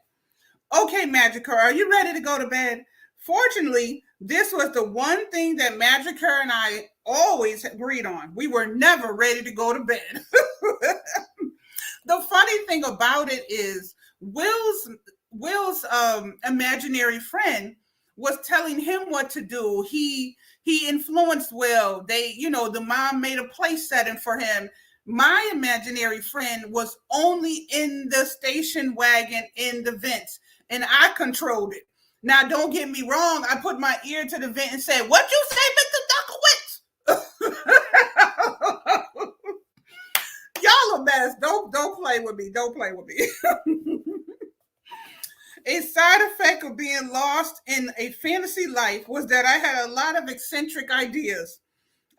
Okay, Magiker, are you ready to go to bed? Fortunately, this was the one thing that Magiker and I always agreed on. We were never ready to go to bed. The funny thing about it is Will's imaginary friend was telling him what to do. He influenced Will. The mom made a place setting for him. My imaginary friend was only in the station wagon in the vents, and I controlled it. Now, don't get me wrong. I put my ear to the vent and said, "What you say, Mr. Duckowitz?" Y'all a mess. Don't play with me. Don't play with me. A side effect of being lost in a fantasy life was that I had a lot of eccentric ideas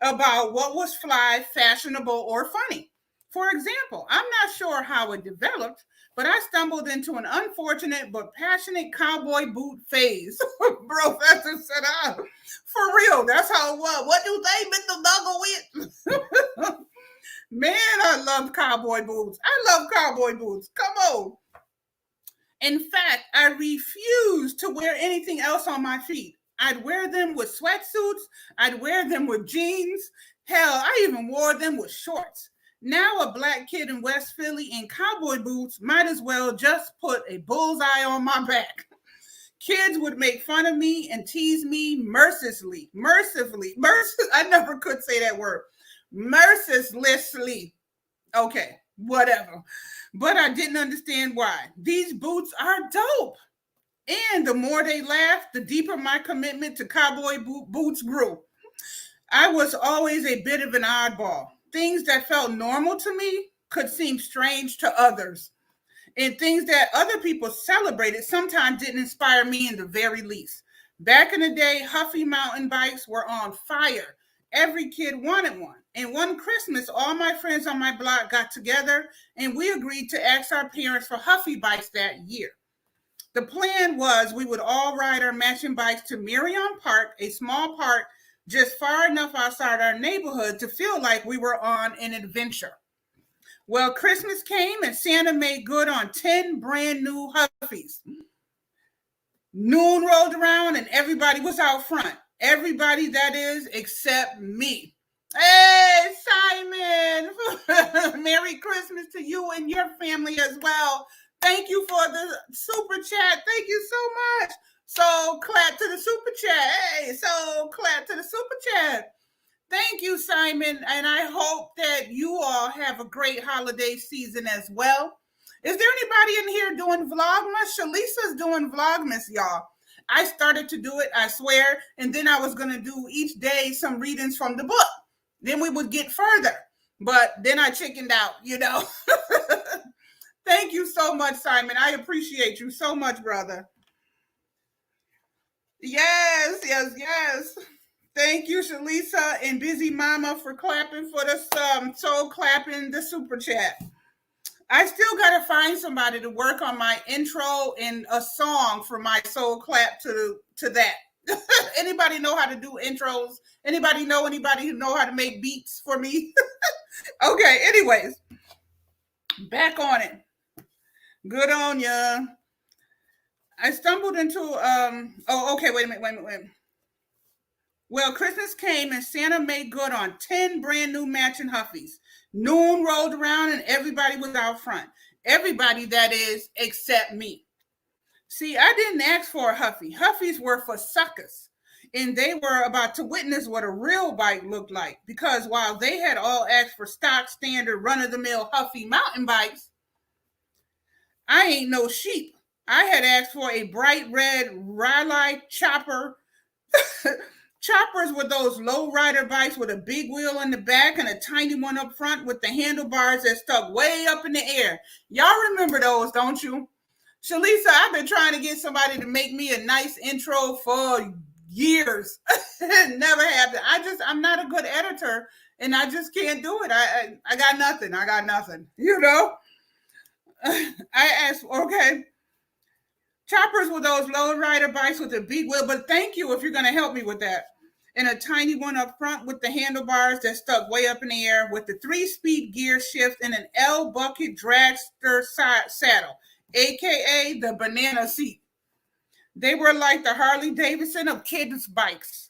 about what was fly, fashionable, or funny. For example, I'm not sure how it developed, but I stumbled into an unfortunate but passionate cowboy boot phase. Professor said, for real, that's how it was. What you say, Mr. Duckowitz? Man, I love cowboy boots. I love cowboy boots. Come on. In fact, I refused to wear anything else on my feet. I'd wear them with sweatsuits. I'd wear them with jeans. Hell, I even wore them with shorts. Now a black kid in West Philly in cowboy boots might as well just put a bullseye on my back. Kids would make fun of me and tease me mercilessly. I never could say that word. Mercilessly. Okay, whatever. But I didn't understand why. These boots are dope. And the more they laughed, the deeper my commitment to cowboy boots grew. I was always a bit of an oddball. Things that felt normal to me could seem strange to others. And things that other people celebrated sometimes didn't inspire me in the very least. Back in the day, Huffy mountain bikes were on fire. Every kid wanted one. And one Christmas, all my friends on my block got together and we agreed to ask our parents for Huffy bikes that year. The plan was we would all ride our matching bikes to Merion Park, a small park just far enough outside our neighborhood to feel like we were on an adventure. Well, Christmas came and Santa made good on 10 brand new Huffies. Noon rolled around and everybody was out front. Everybody, that is, except me. Hey, Simon! Merry Christmas to you and your family as well. Thank you for the super chat. Thank you so much. So clap to the super chat. Hey, so clap to the super chat. Thank you, Simon. And I hope that you all have a great holiday season as well. Is there anybody in here doing Vlogmas? Shalisa's doing Vlogmas, y'all. I started to do it, I swear. And then I was going to do each day some readings from the book. Then we would get further. But then I chickened out. Thank you so much, Simon. I appreciate you so much, brother. Yes, yes, yes. Thank you, Shalisa and Busy Mama, for clapping for the soul clapping the super chat. I still gotta find somebody to work on my intro and a song for my soul clap to that. Anybody know how to do intros? Anybody who know how to make beats for me? Okay, anyways, back on it. Good on ya. I stumbled into okay, wait a minute. Well, Christmas came and Santa made good on 10 brand new matching Huffies. Noon rolled around and everybody was out front. Everybody, that is, except me. See, I didn't ask for a Huffy. Huffies were for suckers. And they were about to witness what a real bike looked like. Because while they had all asked for stock, standard, run-of-the-mill Huffy mountain bikes, I ain't no sheep. I had asked for a bright red Raleigh chopper. Choppers were those low rider bikes with a big wheel in the back and a tiny one up front with the handlebars that stuck way up in the air. Y'all remember those, don't you? Shalisa, I've been trying to get somebody to make me a nice intro for years. It never happened. I'm not a good editor and I just can't do it. I got nothing. I asked, okay. Choppers were those low rider bikes with a big wheel, but thank you if you're going to help me with that. And a tiny one up front with the handlebars that stuck way up in the air with the 3-speed gear shift and an L bucket dragster saddle, aka the banana seat. They were like the Harley Davidson of kids' bikes.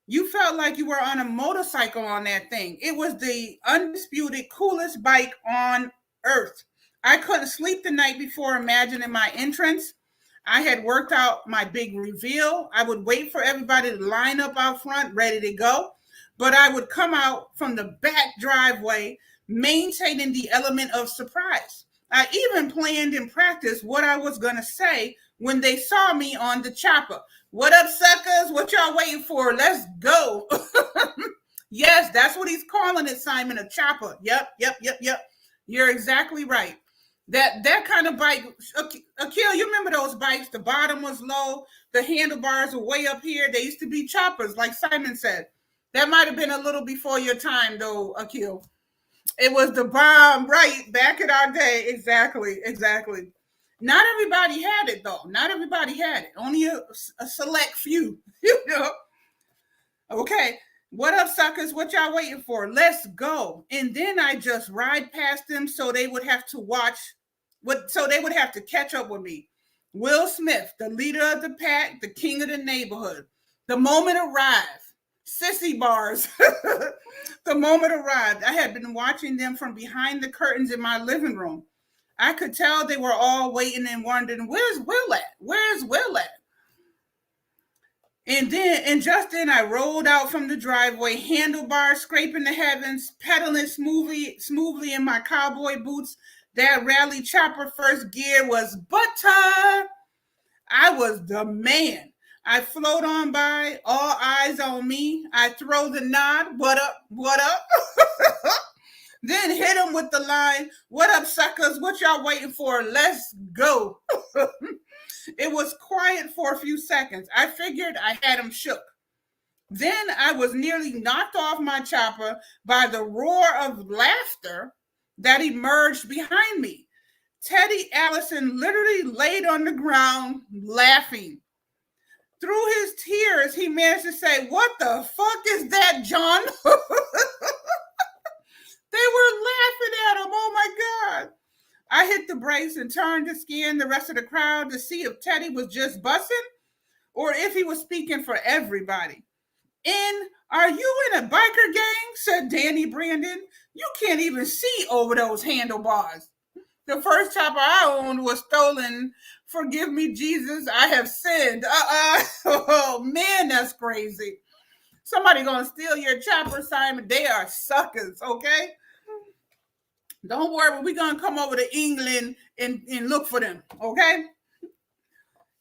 You felt like you were on a motorcycle on that thing. It was the undisputed coolest bike on earth. I couldn't sleep the night before imagining my entrance. I had worked out my big reveal. I would wait for everybody to line up out front, ready to go. But I would come out from the back driveway, maintaining the element of surprise. I even planned in practice what I was going to say when they saw me on the chopper. What up, suckers? What y'all waiting for? Let's go. Yes, that's what he's calling it, Simon, a chopper. Yep. You're exactly right. That kind of bike, Akil, you remember those bikes? The bottom was low, the handlebars were way up here. They used to be choppers, like Simon said. That might have been a little before your time, though, Akil. It was the bomb, right? Back in our day, exactly. Not everybody had it, though. Not everybody had it. Only a select few. Okay. What up, suckers? What y'all waiting for? Let's go. And then I just ride past them so they would have to catch up with me. Will Smith, the leader of the pack, the king of the neighborhood. The moment arrived. Sissy bars. The moment arrived. I had been watching them from behind the curtains in my living room. I could tell they were all waiting and wondering, where's Will at? And just then I rolled out from the driveway, handlebars scraping the heavens, pedaling smoothly in my cowboy boots. That rally chopper first gear was butter. I was the man. I float on by, all eyes on me. I throw the nod, what up? Then hit him with the line, what up, suckers? What y'all waiting for? Let's go. It was quiet for a few seconds. I figured I had him shook. Then I was nearly knocked off my chopper by the roar of laughter that emerged behind me. Teddy Allison literally laid on the ground laughing. Through his tears, he managed to say, what the fuck is that, John? They were laughing at him. Oh my God. I hit the brakes and turned to scan the rest of the crowd to see if Teddy was just bussing or if he was speaking for everybody. Are you in a biker gang? Said Danny Brandon. You can't even see over those handlebars. The first chopper I owned was stolen. Forgive me, Jesus, I have sinned. Oh man, that's crazy. Somebody gonna steal your chapter assignment. They are suckers, okay? Don't worry, we're gonna come over to England and look for them, okay?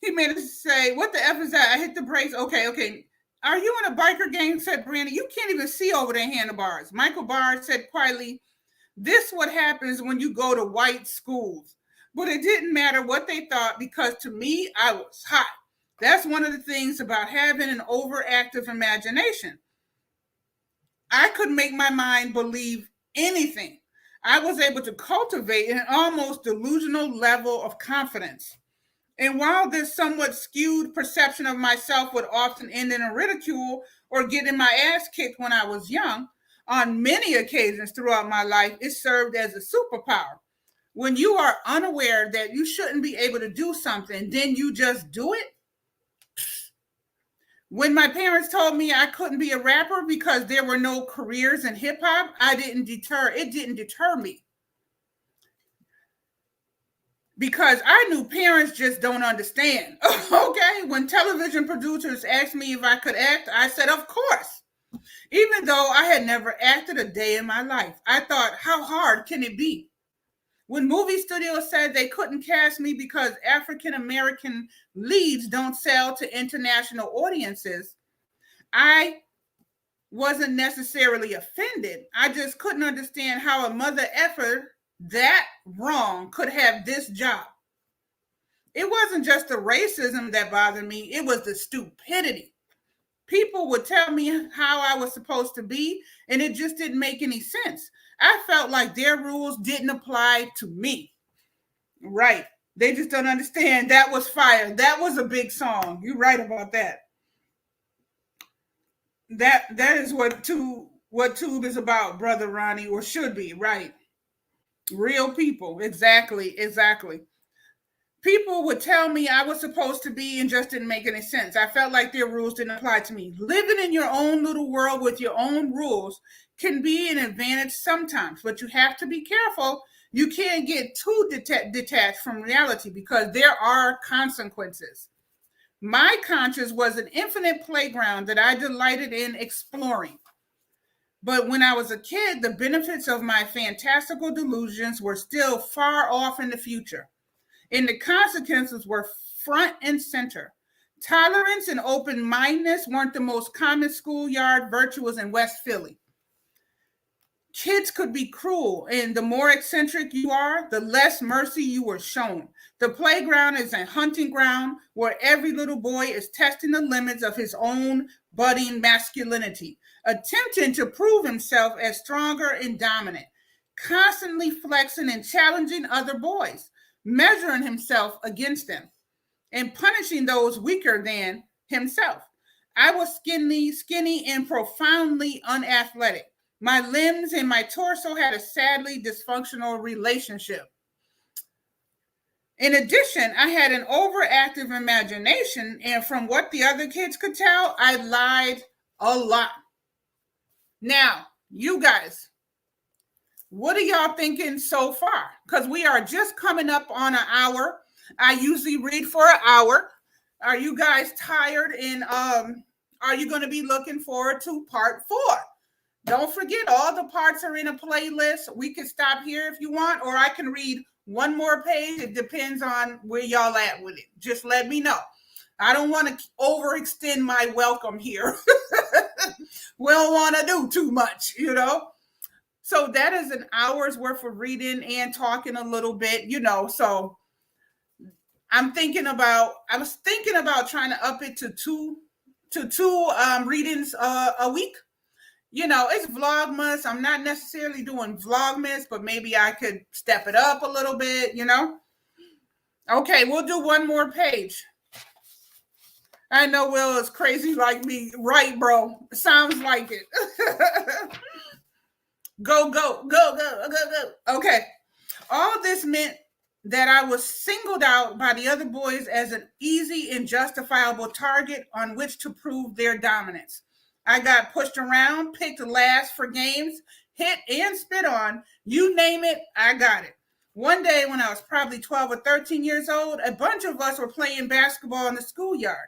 He made us say, what the F is that? I hit the brakes. Okay. Are you in a biker gang? Said Brandy. You can't even see over the handlebars. Michael Barr said quietly, this what happens when you go to white schools. But it didn't matter what they thought because to me, I was hot. That's one of the things about having an overactive imagination. I could make my mind believe anything. I was able to cultivate an almost delusional level of confidence. And while this somewhat skewed perception of myself would often end in a ridicule or getting my ass kicked when I was young, on many occasions throughout my life, it served as a superpower. When you are unaware that you shouldn't be able to do something, then you just do it. When my parents told me I couldn't be a rapper because there were no careers in hip hop, it didn't deter me. Because I knew parents just don't understand. Okay, when television producers asked me if I could act, I said, of course. Even though I had never acted a day in my life, I thought, how hard can it be? When movie studios said they couldn't cast me because African American leads don't sell to international audiences, I wasn't necessarily offended. I just couldn't understand how a mother effer that wrong could have this job. It wasn't just the racism that bothered me, it was the stupidity. People would tell me how I was supposed to be, and it just didn't make any sense. I felt like their rules didn't apply to me. Right. They just don't understand. That was fire. That was a big song. You're right about that. That is what Tube is about, Brother Ronnie, or should be, right? Real people. Exactly. People would tell me I was supposed to be and just didn't make any sense. I felt like their rules didn't apply to me. Living in your own little world with your own rules can be an advantage sometimes, but you have to be careful. You can't get too detached from reality because there are consequences. My conscience was an infinite playground that I delighted in exploring. But when I was a kid, the benefits of my fantastical delusions were still far off in the future. And the consequences were front and center. Tolerance and open-mindedness weren't the most common schoolyard virtues in West Philly. Kids could be cruel, and the more eccentric you are, the less mercy you were shown. The playground is a hunting ground where every little boy is testing the limits of his own budding masculinity, attempting to prove himself as stronger and dominant, constantly flexing and challenging other boys, measuring himself against them, and punishing those weaker than himself. I was skinny, and profoundly unathletic. My limbs and my torso had a sadly dysfunctional relationship. In addition, I had an overactive imagination, and from what the other kids could tell, I lied a lot. Now, you guys, what are y'all thinking so far? Because we are just coming up on an hour. I usually read for an hour. Are you guys tired? And are you going to be looking forward to part 4? Don't forget, all the parts are in a playlist. We can stop here if you want, or I can read one more page. It depends on where y'all at with it. Just let me know. I don't want to overextend my welcome here. We don't want to do too much, you know. So that is an hour's worth of reading and talking a little bit, you know. So I was thinking about trying to up it to two readings a week. You know, it's Vlogmas. I'm not necessarily doing Vlogmas, but maybe I could step it up a little bit, you know. Okay, we'll do one more page. I know Will is crazy like me. Right, bro. Sounds like it. Go. Okay. All this meant that I was singled out by the other boys as an easy and justifiable target on which to prove their dominance. I got pushed around, picked last for games, hit and spit on. You name it, I got it. One day when I was probably 12 or 13 years old, a bunch of us were playing basketball in the schoolyard.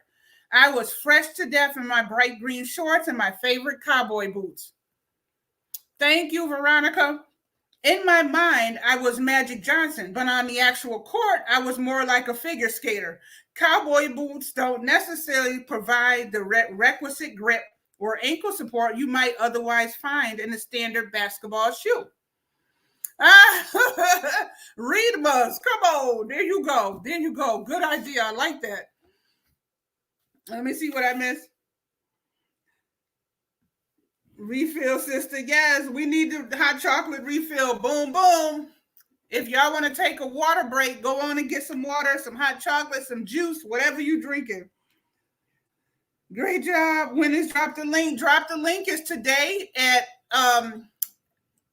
I was fresh to death in my bright green shorts and my favorite cowboy boots. Thank you, Veronica. In my mind, I was Magic Johnson, but on the actual court, I was more like a figure skater. Cowboy boots don't necessarily provide the requisite grip or ankle support you might otherwise find in a standard basketball shoe. Read Buzz, come on. There you go. There you go. Good idea. I like that. Let me see what I missed. Refill, sister. Yes, we need the hot chocolate refill. Boom, boom. If y'all want to take a water break, go on and get some water, some hot chocolate, some juice, whatever you drinking. Great job. When is Drop the Link? Drop the Link is today at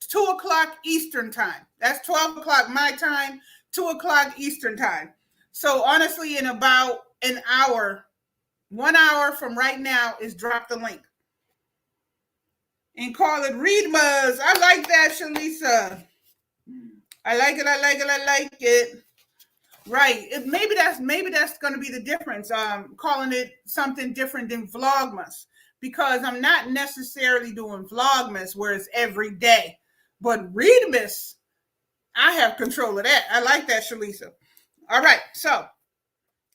2 o'clock Eastern time. That's 12 o'clock my time, 2 o'clock Eastern time. So honestly, in about an hour, 1 hour from right now is Drop the Link. And call it Read Buzz. I like that, Shalisa. I like it. I like it. I like it. Right. Maybe that's going to be the difference. Calling it something different than Vlogmas, because I'm not necessarily doing Vlogmas where it's every day, but Readmas, I have control of that. I like that, Shalisa. All right. So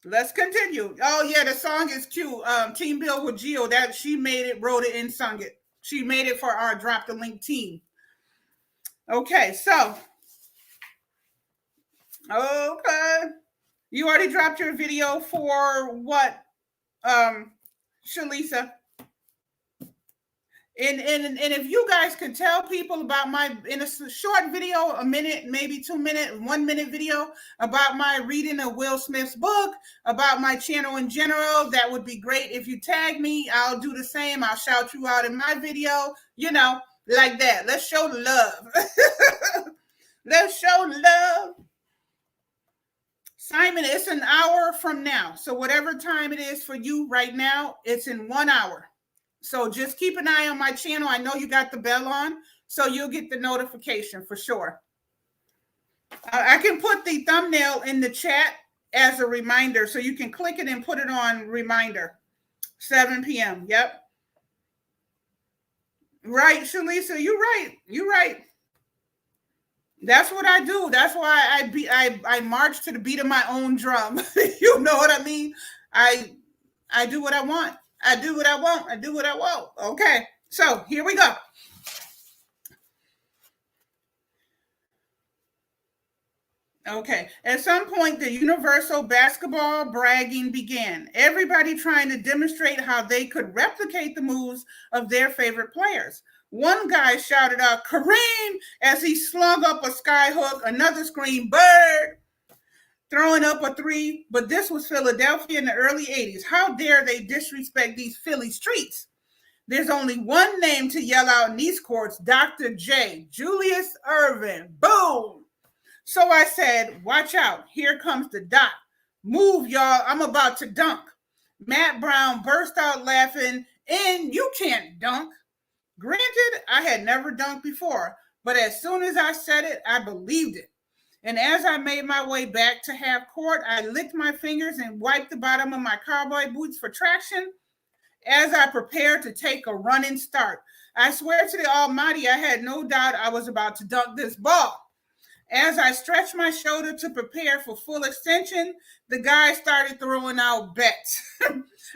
let's continue. Oh yeah, the song is cute. Team Bill with Geo, that she made it, wrote it, and sung it. She made it for our Drop the Link team. Okay, so okay. You already dropped your video for what, Shalisa? And if you guys could tell people about in a short video, a minute, maybe 2 minute, 1 minute video about my reading of Will Smith's book, about my channel in general, that would be great. If you tag me, I'll do the same. I'll shout you out in my video, like that. Let's show the love. Let's show love. Simon, it's an hour from now. So whatever time it is for you right now, it's in 1 hour. So just keep an eye on my channel. I know you got the bell on, so you'll get the notification for sure. I can put the thumbnail in the chat as a reminder, so you can click it and put it on reminder. 7 p.m. Yep. Right, Shalisa, you're right. You're right. That's what I do. That's why I march to the beat of my own drum. You know what I mean? I do what I want. I do what I want. I do what I want. Okay, so here we go. Okay, at some point, the universal basketball bragging began. Everybody trying to demonstrate how they could replicate the moves of their favorite players. One guy shouted out, "Kareem," as he slung up a sky hook. Another screamed, "Bird," throwing up a three. But this was Philadelphia in the early 80s. How dare they disrespect these Philly streets? There's only one name to yell out in these courts, Dr. J, Julius Erving. Boom. So I said, watch out. Here comes the dot. Move, y'all. I'm about to dunk. Matt Brown burst out laughing, and you can't dunk. Granted, I had never dunked before, but as soon as I said it, I believed it. And as I made my way back to half court, I licked my fingers and wiped the bottom of my cowboy boots for traction as I prepared to take a running start. I swear to the Almighty, I had no doubt I was about to dunk this ball. As I stretched my shoulder to prepare for full extension, the guy started throwing out bets.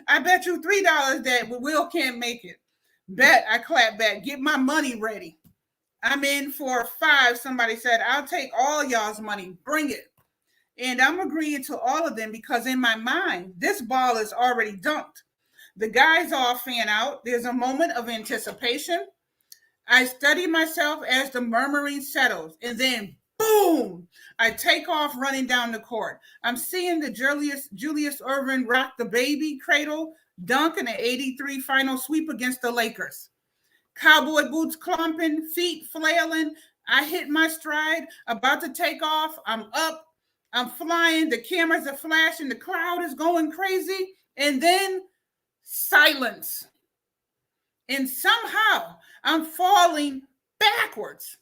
I bet you $3 that Will can't make it. Bet, I clapped back. Get my money ready. I'm in for 5. Somebody said, I'll take all y'all's money. Bring it. And I'm agreeing to all of them because in my mind, this ball is already dunked. The guys all fan out. There's a moment of anticipation. I study myself as the murmuring settles. And then, boom, I take off running down the court. I'm seeing the Julius Erving rock the baby cradle, dunk in an 83 final sweep against the Lakers. Cowboy boots clumping, feet flailing. I hit my stride, about to take off. I'm up, I'm flying. The cameras are flashing. The crowd is going crazy. And then silence. And somehow I'm falling backwards.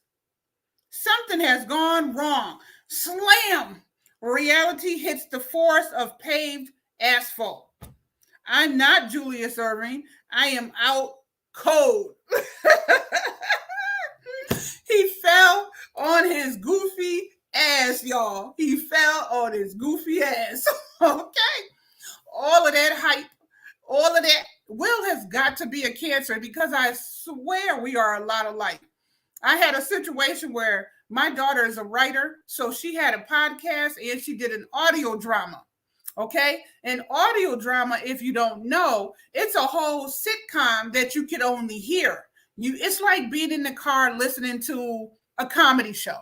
Something has gone wrong. Slam! Reality hits the force of paved asphalt. I'm not Julius Irving. I am out cold. He fell on his goofy ass, y'all. He fell on his goofy ass. Okay. All of that hype, all of that. Will has got to be a Cancer because I swear we are a lot alike. I had a situation where my daughter is a writer, so she had a podcast and she did an audio drama. Okay, an audio drama, if you don't know, it's a whole sitcom that you could only hear. It's like being in the car listening to a comedy show.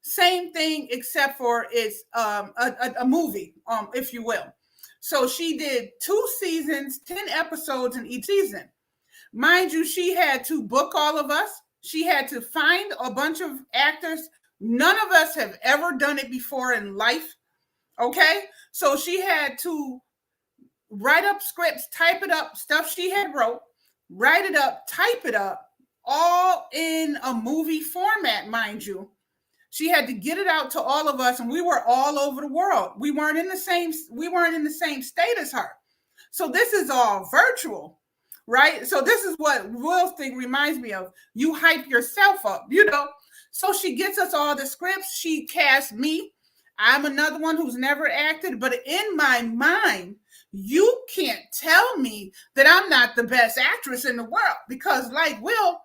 Same thing, except for it's a movie, if you will. So she did 2 seasons, 10 episodes in each season. Mind you, she had to book all of us. She had to find a bunch of actors. None of us have ever done it before in life. Okay? So she had to write up scripts, type it up, stuff she had wrote, write it up, type it up, all in a movie format, mind you. She had to get it out to all of us, and we were all over the world. We weren't in the same state as her. So this is all virtual, right? So this is what Will's thing reminds me of. You hype yourself up, So she gets us all the scripts. She cast me. I'm another one who's never acted, but in my mind, you can't tell me that I'm not the best actress in the world because, like Will,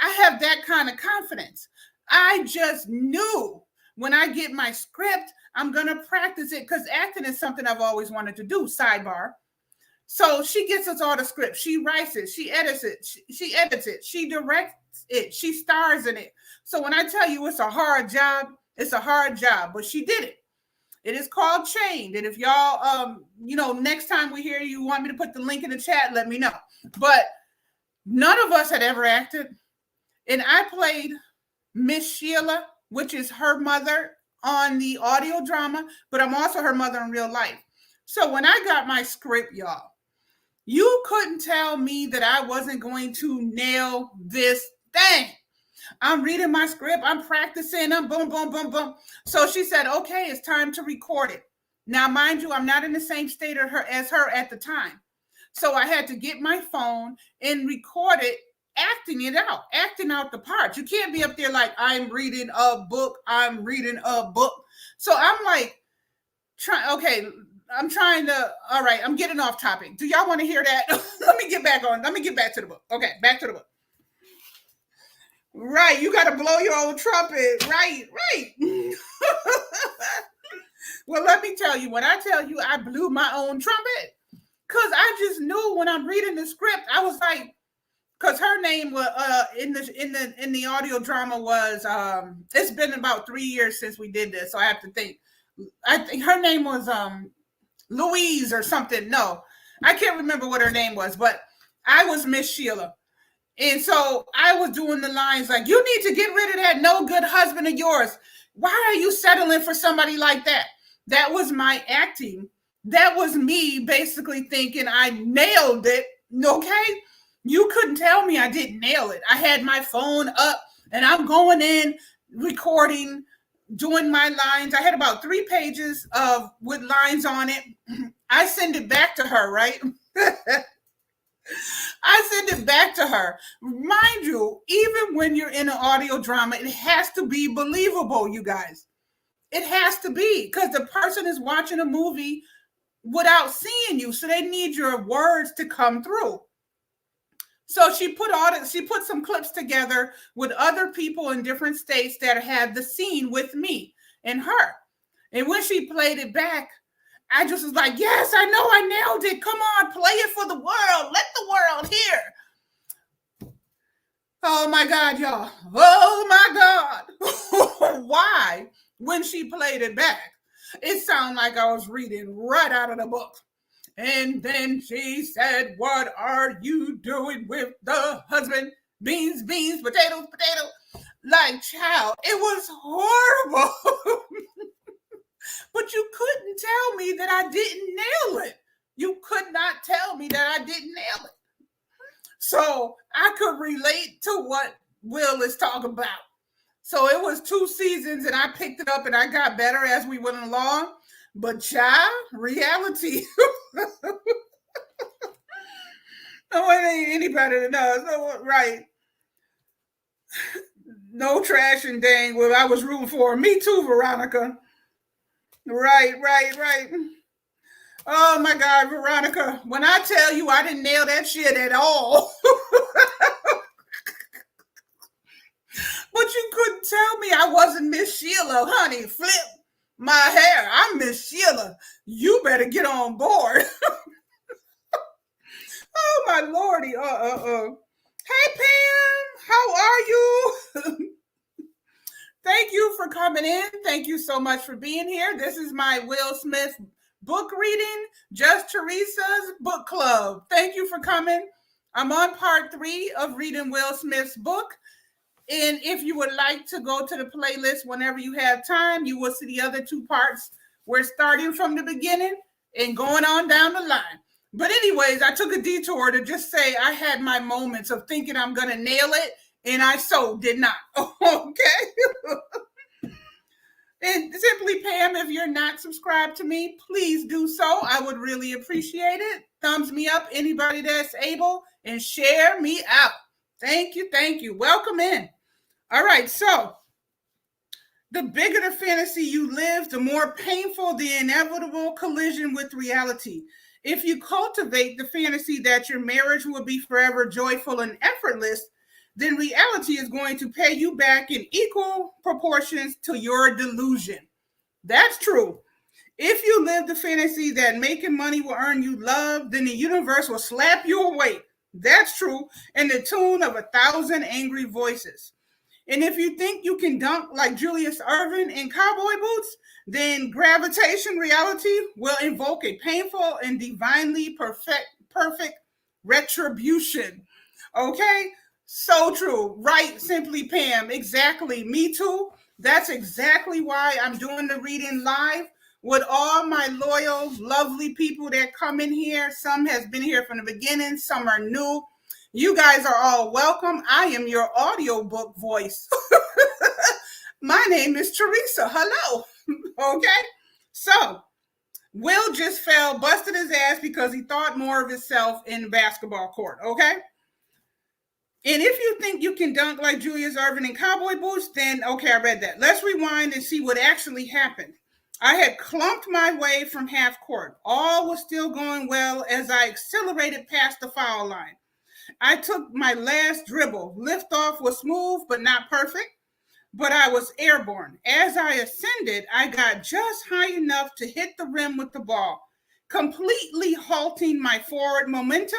I have that kind of confidence. I just knew when I get my script, I'm going to practice it because acting is something I've always wanted to do, sidebar. So she gets us all the script. She writes it. She edits it. She edits it. She directs it. She stars in it. So when I tell you it's a hard job, it's a hard job, but she did it. It is called Chained. And if y'all, next time we hear you want me to put the link in the chat, let me know. But none of us had ever acted. And I played Miss Sheila, which is her mother on the audio drama, but I'm also her mother in real life. So when I got my script, y'all, you couldn't tell me that I wasn't going to nail this thing. I'm reading my script. I'm practicing. I'm boom, boom, boom, boom. So she said, okay, it's time to record it. Now, mind you, I'm not in the same state as her at the time. So I had to get my phone and record it, acting out the parts. You can't be up there like, I'm reading a book. So I'm like, all right, I'm getting off topic. Do y'all want to hear that? Let me get back to the book. Okay, back to the book. Right, you got to blow your own trumpet. Right. Well, let me tell you, when I tell you I blew my own trumpet, because I just knew when I'm reading the script, I was like, because her name was in the audio drama was it's been about 3 years since we did this, so I have to think. I think her name was Louise or something. No, I can't remember what her name was, but I was Miss Sheila. And so I was doing the lines like, you need to get rid of that no good husband of yours. Why are you settling for somebody like that? That was my acting. That was me basically thinking I nailed it. Okay? You couldn't tell me I didn't nail it. I had my phone up and I'm going in, recording, doing my lines. I had about 3 pages with lines on it. I send it back to her, right? I send it back to her. Mind you, even when you're in an audio drama, it has to be believable, you guys. It has to be, because the person is watching a movie without seeing you, so they need your words to come through. So she put some clips together with other people in different states that had the scene with me and her. And when she played it back, I just was like, yes, I know I nailed it. Come on, play it for the world. Let the world hear. Oh my God, y'all. Oh my God. Why? When she played it back, it sounded like I was reading right out of the book. And then she said, what are you doing with the husband? Beans, potatoes. Like, child, it was horrible. But you couldn't tell me that I didn't nail it. You could not tell me that I didn't nail it. So I could relate to what Will is talking about. So it was 2 seasons and I picked it up and I got better as we went along. But child, reality. No, it ain't any better than us. No, right. No trash and dang. Well, I was rooting for her. Me too, Veronica. Right, right, right. Oh my God, Veronica. When I tell you I didn't nail that shit at all, but you couldn't tell me I wasn't Miss Sheila, honey. Flip my hair. I'm Miss Sheila. You better get on board. Oh my lordy. Hey Pam, how are you? Thank you for coming in. Thank you so much for being here. This is my Will Smith book reading, JustTheresa's book club. Thank you for coming. I'm on part 3 of reading Will Smith's book. And if you would like to go to the playlist whenever you have time, you will see the other 2 parts. We're starting from the beginning and going on down the line. But anyways, I took a detour to just say I had my moments of thinking I'm going to nail it, and I so did not. Okay? And simply, Pam, if you're not subscribed to me, please do so. I would really appreciate it. Thumbs me up, anybody that's able, and share me out. Thank you, thank you. Welcome in. All right, so the bigger the fantasy you live, the more painful the inevitable collision with reality. If you cultivate the fantasy that your marriage will be forever joyful and effortless, then reality is going to pay you back in equal proportions to your delusion. That's true. If you live the fantasy that making money will earn you love, then the universe will slap you awake. That's true. In the tune of 1,000 angry voices. And if you think you can dunk like Julius Erving in cowboy boots, then gravitation reality will invoke a painful and divinely perfect retribution. Okay? So true. Right, simply Pam. Exactly. Me too. That's exactly why I'm doing the reading live with all my loyal, lovely people that come in here. Some has been here from the beginning, some are new. You guys are all welcome. I am your audiobook voice. My name is Teresa. Hello. Okay. So Will just fell, busted his ass because he thought more of himself in the basketball court. Okay. And if you think you can dunk like Julius Erving in cowboy boots, then okay, I read that. Let's rewind and see what actually happened. I had clumped my way from half court. All was still going well as I accelerated past the foul line. I took my last dribble. Liftoff was smooth, but not perfect. But I was airborne. As I ascended, I got just high enough to hit the rim with the ball, completely halting my forward momentum,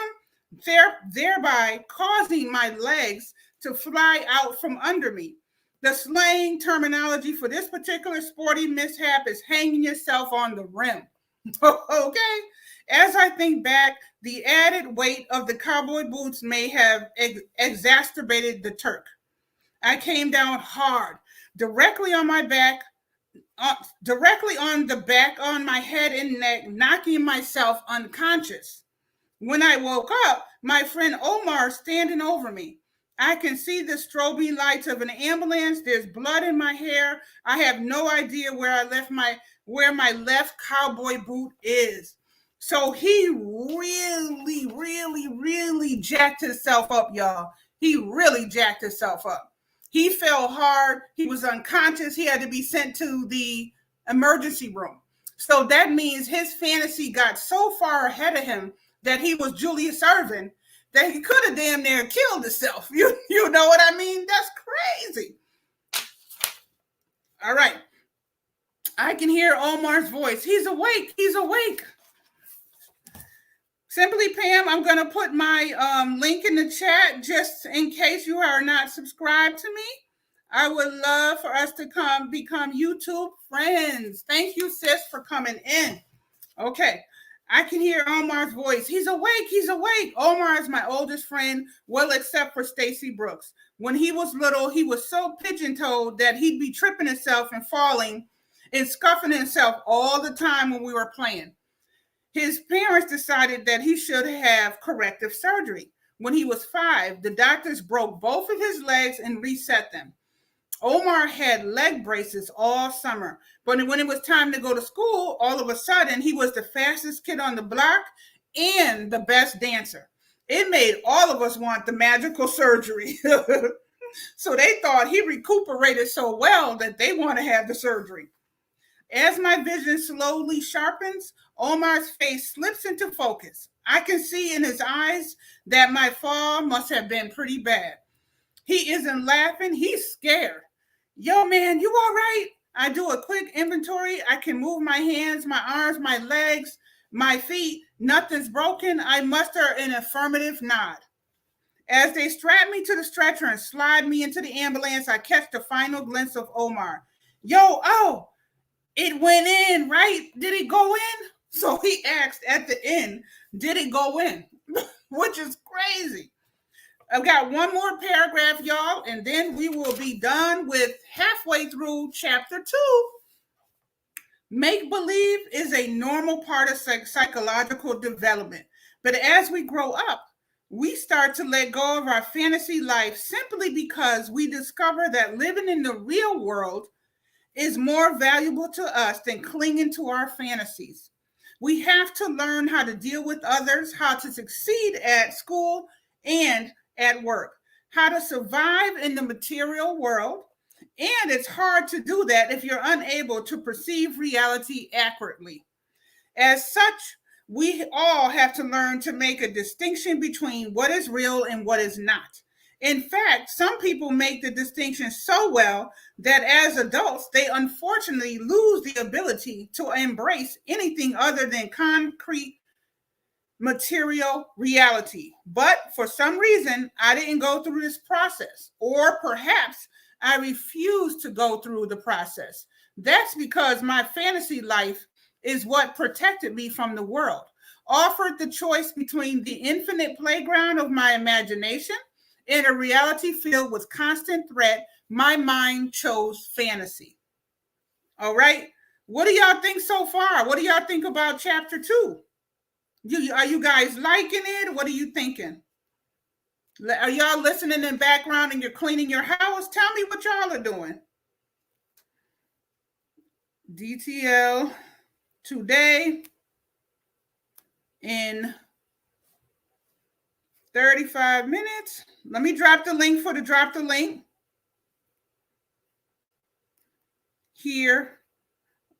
thereby causing my legs to fly out from under me. The slang terminology for this particular sporty mishap is hanging yourself on the rim. Okay? As I think back, the added weight of the cowboy boots may have exacerbated the Turk. I came down hard, directly on my back, directly on the back on my head and neck, knocking myself unconscious. When I woke up, my friend Omar standing over me. I can see the strobing lights of an ambulance. There's blood in my hair. I have no idea where my left cowboy boot is. So he really jacked himself up, y'all. He really jacked himself up. He fell hard. He was unconscious. He had to be sent to the emergency room. So that means his fantasy got so far ahead of him that he was Julius Erving that he could have damn near killed himself. You know what I mean? That's crazy. All right. I can hear Omar's voice. He's awake. He's awake. Simply Pam, I'm going to put my link in the chat just in case you are not subscribed to me. I would love for us to become YouTube friends. Thank you, sis, for coming in. Okay. I can hear Omar's voice. He's awake. He's awake. Omar is my oldest friend, well, except for Stacy Brooks. When he was little, he was so pigeon-toed that he'd be tripping himself and falling and scuffing himself all the time when we were playing. His parents decided that he should have corrective surgery. When he was 5, the doctors broke both of his legs and reset them. Omar had leg braces all summer, but when it was time to go to school, all of a sudden, he was the fastest kid on the block and the best dancer. It made all of us want the magical surgery. So they thought he recuperated so well that they want to have the surgery. As my vision slowly sharpens, Omar's face slips into focus. I can see in his eyes that my fall must have been pretty bad. He isn't laughing, he's scared. Yo, man, you all right? I do a quick inventory. I can move my hands, my arms, my legs, my feet. Nothing's broken. I muster an affirmative nod. As they strap me to the stretcher and slide me into the ambulance, I catch the final glimpse of Omar. Yo, oh, it went in, right? Did it go in? So he asked at the end, did it go in? Which is crazy. I've got one more paragraph, y'all, and then we will be done with halfway through chapter 2. Make-believe is a normal part of psychological development. But as we grow up, we start to let go of our fantasy life simply because we discover that living in the real world is more valuable to us than clinging to our fantasies. We have to learn how to deal with others, how to succeed at school and at work, how to survive in the material world. And it's hard to do that if you're unable to perceive reality accurately. As such, we all have to learn to make a distinction between what is real and what is not. In fact, some people make the distinction so well that as adults, they unfortunately lose the ability to embrace anything other than concrete material reality. But for some reason, I didn't go through this process, or perhaps I refuse to go through the process. That's because my fantasy life is what protected me from the world. Offered the choice between the infinite playground of my imagination and a reality filled with constant threat, my mind chose fantasy. All right. What do y'all think so far? What do y'all think about chapter 2? Are you guys liking it? What are you thinking? Are y'all listening in background and you're cleaning your house? Tell me what y'all are doing. DTL today in 35 minutes. Let me drop the link for the drop the link here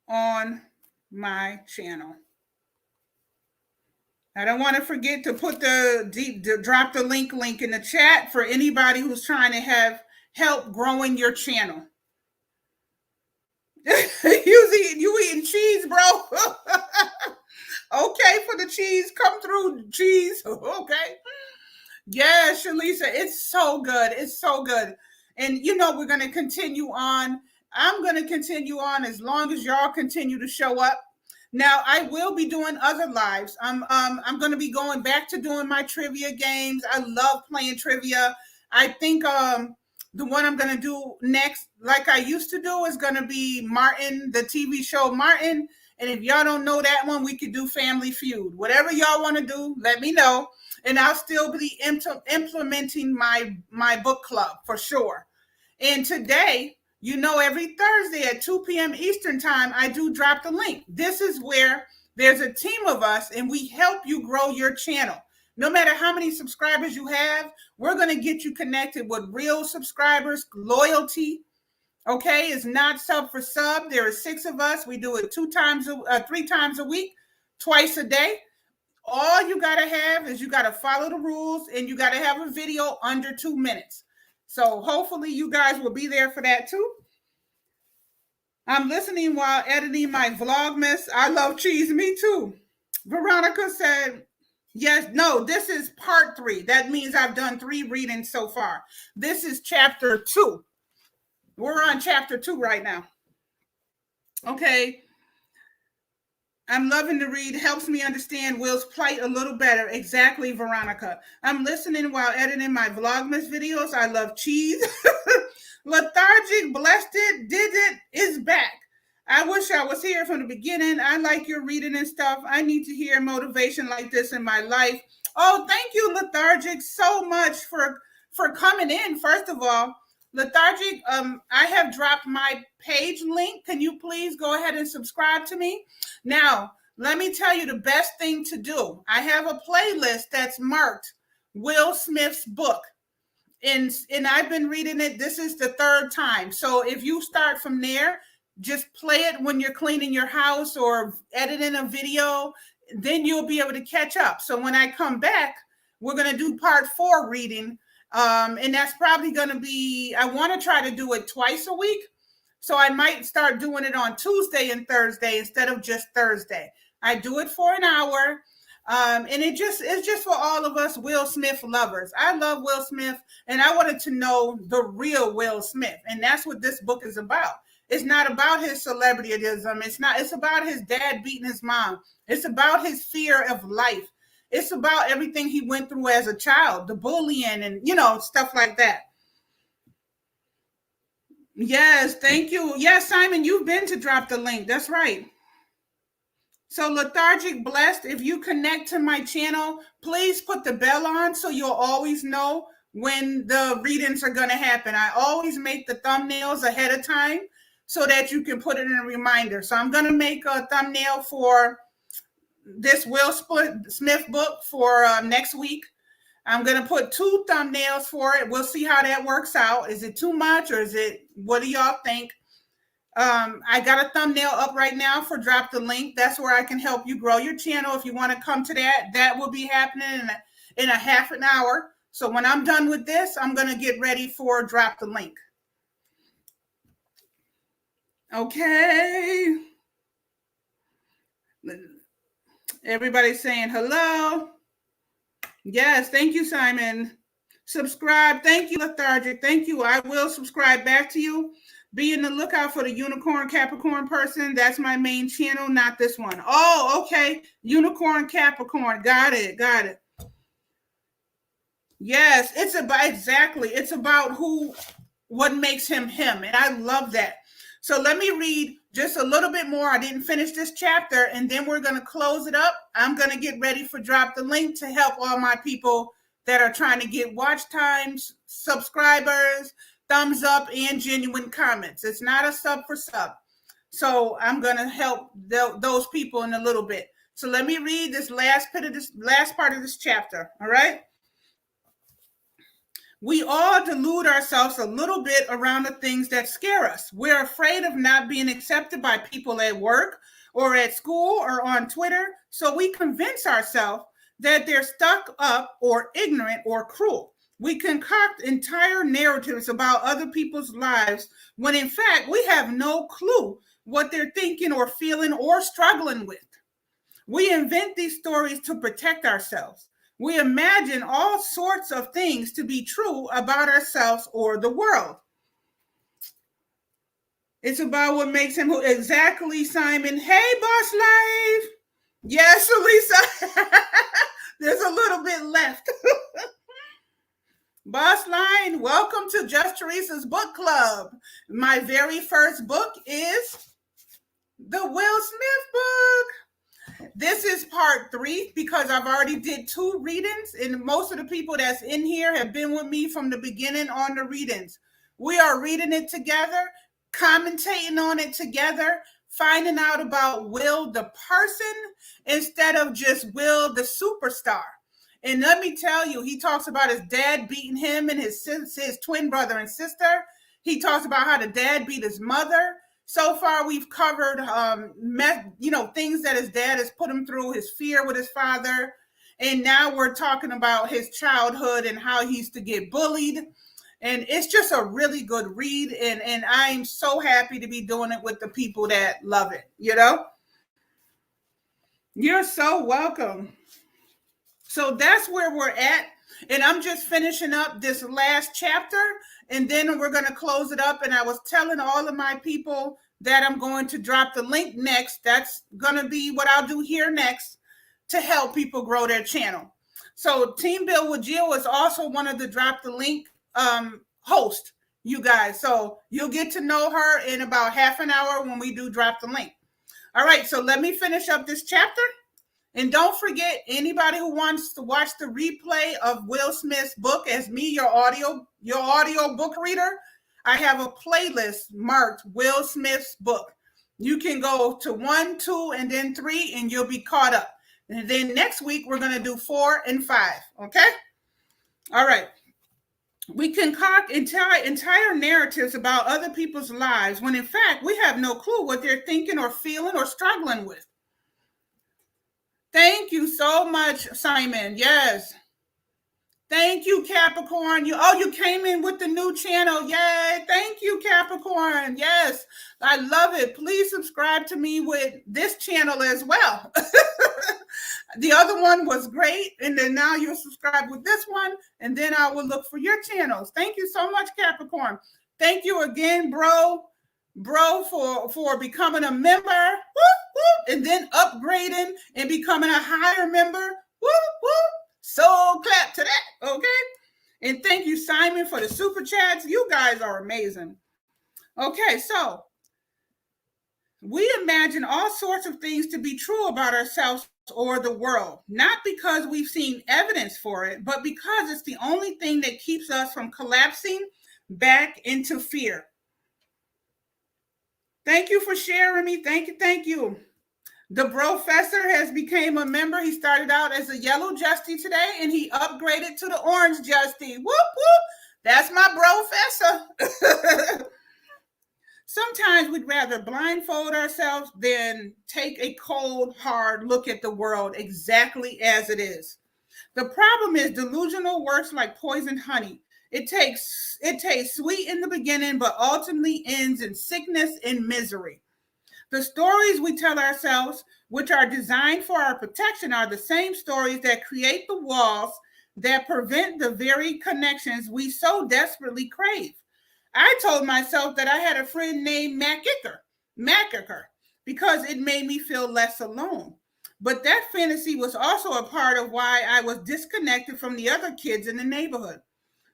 on my channel. I don't want to forget to put the drop the link in the chat for anybody who's trying to have help growing your channel. You eating cheese, bro? Okay, for the cheese, come through, cheese. Okay. Yeah, Shalisa, it's so good. It's so good. And we're going to continue on. I'm going to continue on as long as y'all continue to show up. Now, I will be doing other lives. I'm going to be going back to doing my trivia games. I love playing trivia. I think the one I'm going to do next, like I used to do, is going to be Martin, the TV show Martin. And if y'all don't know that one, we could do Family Feud. Whatever y'all want to do, let me know. And I'll still be implementing my book club for sure. And today, every Thursday at 2 p.m. Eastern time, I do drop the link. This is where there's a team of us and we help you grow your channel. No matter how many subscribers you have, we're going to get you connected with real subscribers, loyalty. Okay, it's not sub for sub. There are 6 of us. We do it 3 times a week, twice a day. All you got to have is you got to follow the rules and you got to have a video under 2 minutes. So hopefully you guys will be there for that too. I'm listening while editing my Vlogmas. I love cheese. Me too. Veronica said, yes, no, this is part 3. That means I've done 3 readings so far. This is chapter 2. We're on chapter 2 right now. Okay. I'm loving to read. Helps me understand Will's plight a little better. Exactly, Veronica. I'm listening while editing my Vlogmas videos. I love cheese. Lethargic, blessed it, did it, is back. I wish I was here from the beginning. I like your reading and stuff. I need to hear motivation like this in my life. Oh, thank you, Lethargic, so much for coming in, first of all. Lethargic, I have dropped my page link. Can you please go ahead and subscribe to me? Now, let me tell you the best thing to do. I have a playlist that's marked Will Smith's book. And I've been reading it. This is the third time. So if you start from there, just play it when you're cleaning your house or editing a video, then you'll be able to catch up. So when I come back, we're going to do part 4 reading. And that's probably going to be, I want to try to do it twice a week. So I might start doing it on Tuesday and Thursday instead of just Thursday. I do it for an hour. And it's just for all of us Will Smith lovers. I love Will Smith, and I wanted to know the real Will Smith. And that's what this book is about. It's not about his celebrityism. It's about his dad beating his mom. It's about his fear of life. It's about everything he went through as a child, the bullying and, stuff like that. Yes, thank you. Yes, Simon, you've been to drop the link. That's right. So Lethargic Blessed, if you connect to my channel, please put the bell on so you'll always know when the readings are going to happen. I always make the thumbnails ahead of time so that you can put it in a reminder. So I'm going to make a thumbnail for this Will Smith book for next week. I'm going to put 2 thumbnails for it. We'll see how that works out. Is it too much or what do y'all think? I got a thumbnail up right now for Drop the Link. That's where I can help you grow your channel. If you want to come to that will be happening in a half an hour. So when I'm done with this, I'm going to get ready for Drop the Link. Okay. Everybody's saying hello. Yes, thank you, Simon. Subscribe. Thank you, Lethargic. Thank you. I will subscribe back to you. Be in the lookout for the Unicorn Capricorn person. That's my main channel, not this one. Oh, okay. Unicorn Capricorn. Got it. Yes, it's about what makes him him. And I love that. So let me read just a little bit more. I didn't finish this chapter, and then we're going to close it up. I'm going to get ready for Drop the Link to help all my people that are trying to get watch times, subscribers, thumbs up, and genuine comments. It's not a sub for sub. So I'm going to help those people in a little bit. So let me read this last part of this chapter. All right. We all delude ourselves a little bit around the things that scare us. We're afraid of not being accepted by people at work or at school or on Twitter. So we convince ourselves that they're stuck up or ignorant or cruel. We concoct entire narratives about other people's lives when in fact we have no clue what they're thinking or feeling or struggling with. We invent these stories to protect ourselves. We imagine all sorts of things to be true about ourselves or the world. It's about what makes him who. Exactly, Simon. Hey, Boss Life. Yes, Elisa. There's a little bit left. Boss Line, welcome to JustTheresa's book club. My very first book is the Will Smith book. This is part 3 because I've already did 2 readings, and most of the people that's in here have been with me from the beginning on the readings. We are reading it together, commentating on it together, finding out about Will the person instead of just Will the superstar. And let me tell you, he talks about his dad beating him and his twin brother and sister. He talks about how the dad beat his mother. So far, we've covered, things that his dad has put him through, his fear with his father. And now we're talking about his childhood and how he used to get bullied. And it's just a really good read. And I'm so happy to be doing it with the people that love it, You're so welcome. So that's where we're at. And I'm just finishing up this last chapter, and then we're going to close it up. And I was telling all of my people that I'm going to drop the link next. That's going to be what I'll do here next to help people grow their channel. So Team Bill with Jill is also one of the Drop the Link hosts, you guys. So you'll get to know her in about half an hour when we do Drop the Link. All right, so let me finish up this chapter. And don't forget, anybody who wants to watch the replay of Will Smith's book as me, your audio book reader, I have a playlist marked Will Smith's book. You can go to 1, 2, and then 3, and you'll be caught up. And then next week, we're going to do 4 and 5, okay? All right. We concoct entire narratives about other people's lives when in fact we have no clue what they're thinking or feeling or struggling with. Thank you so much, Simon. Yes. Thank you, Capricorn. You came in with the new channel. Yay. Thank you, Capricorn. Yes. I love it. Please subscribe to me with this channel as well. The other one was great. And then now you're subscribed with this one. And then I will look for your channels. Thank you so much, Capricorn. Thank you again, bro, for becoming a member. Whoop, whoop, and then upgrading and becoming a higher member. Whoop, whoop. So clap to that, okay? And thank you, Simon, for the super chats. You guys are amazing. Okay, so we imagine all sorts of things to be true about ourselves or the world, not because we've seen evidence for it, but because it's the only thing that keeps us from collapsing back into fear. Thank you for sharing me. Thank you. The professor has become a member. He started out as a yellow Justy today, and he upgraded to the orange Justy. Whoop, whoop. That's my professor. Sometimes we'd rather blindfold ourselves than take a cold, hard look at the world exactly as it is. The problem is delusional works like poisoned honey. It tastes sweet in the beginning, but ultimately ends in sickness and misery. The stories we tell ourselves, which are designed for our protection, are the same stories that create the walls that prevent the very connections we so desperately crave. I told myself that I had a friend named Macaker, because it made me feel less alone. But that fantasy was also a part of why I was disconnected from the other kids in the neighborhood.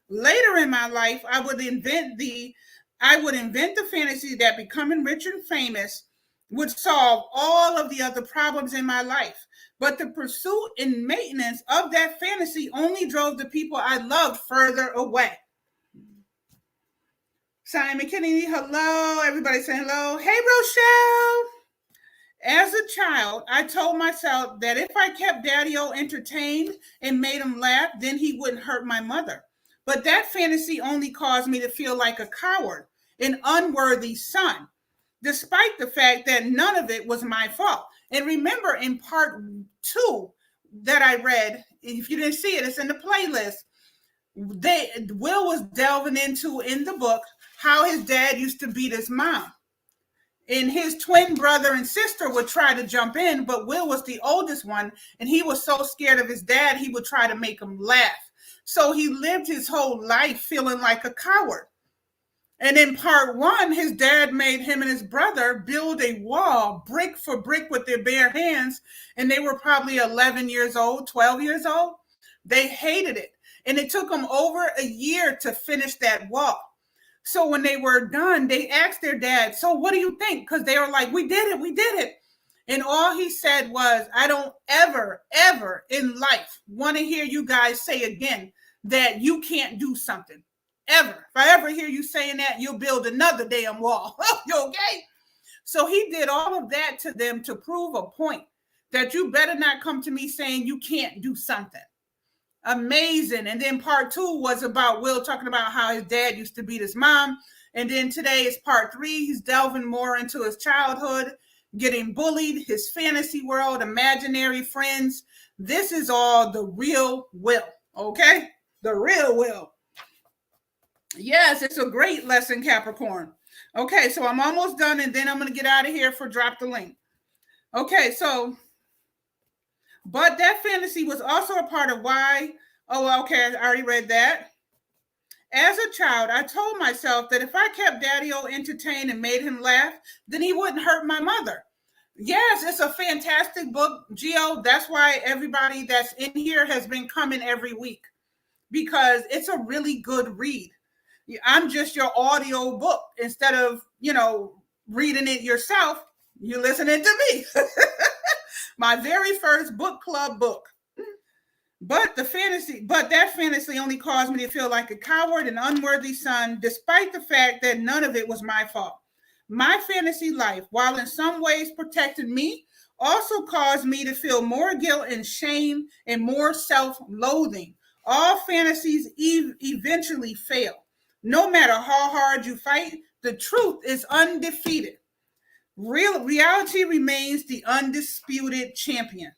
Later in my life, I would invent the fantasy that becoming rich and famous would solve all of the other problems in my life. But the pursuit and maintenance of that fantasy only drove the people I loved further away. Simon Kennedy, hello. Everybody saying hello. Hey, Rochelle. As a child, I told myself that if I kept Daddy-O entertained and made him laugh, then he wouldn't hurt my mother. But that fantasy only caused me to feel like a coward, an unworthy son, despite the fact that none of it was my fault. And remember, in part 2 that I read, if you didn't see it, it's in the playlist. Will was delving into in the book how his dad used to beat his mom. And his twin brother and sister would try to jump in, but Will was the oldest one, and he was so scared of his dad, he would try to make him laugh. So he lived his whole life feeling like a coward. And in part 1, his dad made him and his brother build a wall, brick for brick, with their bare hands, and they were probably 11 years old, 12 years old. They hated it, and it took them over a year to finish that wall. So when they were done, they asked their dad, so what do you think? Because they were like, we did it. And all he said was, I don't ever in life want to hear you guys say again that you can't do something. Ever. If I ever hear you saying that, you'll build another damn wall. You okay? So he did all of that to them to prove a point that you better not come to me saying you can't do something. Amazing. And then part 2 was about Will talking about how his dad used to beat his mom. And then today is part 3. He's delving more into his childhood, getting bullied, his fantasy world, imaginary friends. This is all the real Will, okay? The real Will. Yes, it's a great lesson, Capricorn. Okay, so I'm almost done, and then I'm going to get out of here for Drop the Link. Okay, so... But that fantasy was also a part of why, I already read that. As a child, I told myself that if I kept Daddy-O entertained and made him laugh, then he wouldn't hurt my mother. Yes, it's a fantastic book, Gio. That's why everybody that's in here has been coming every week, because it's a really good read. I'm just your audio book. Instead of, reading it yourself, you're listening to me. My very first book club book. But that fantasy only caused me to feel like a coward and unworthy son, despite the fact that none of it was my fault. My fantasy life, while in some ways protected me, also caused me to feel more guilt and shame and more self-loathing. All fantasies eventually fail. No matter how hard you fight, the truth is undefeated. Reality remains the undisputed champion.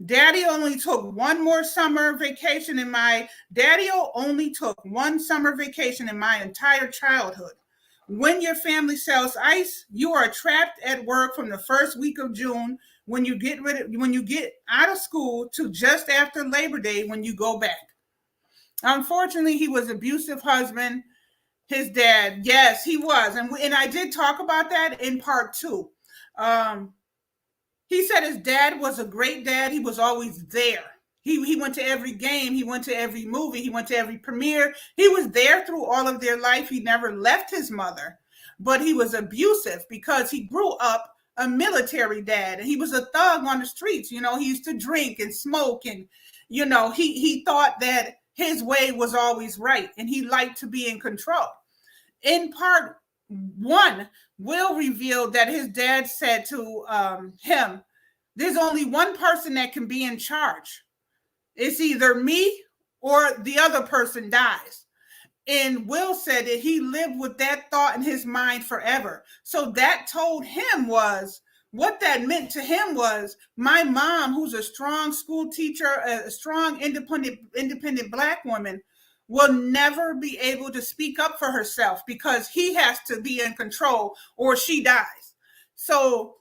Daddy only took one more summer vacation in my Daddy only took one summer vacation in my entire childhood. When your family sells ice, you are trapped at work from the first week of June when you get out of school to just after Labor Day when you go back. Unfortunately, he was an abusive husband. His dad, yes, he was, and I did talk about that in part 2. He said his dad was a great dad. He was always there. He went to every game. He went to every movie. He went to every premiere. He was there through all of their life. He never left his mother, but he was abusive because he grew up a military dad, and he was a thug on the streets. He used to drink and smoke, and he thought that his way was always right, and he liked to be in control. In part 1, Will revealed that his dad said to him, there's only one person that can be in charge. It's either me or the other person dies. And Will said that he lived with that thought in his mind forever. So that told him what that meant to him was my mom, who's a strong school teacher, a strong independent Black woman, will never be able to speak up for herself because he has to be in control or she dies. So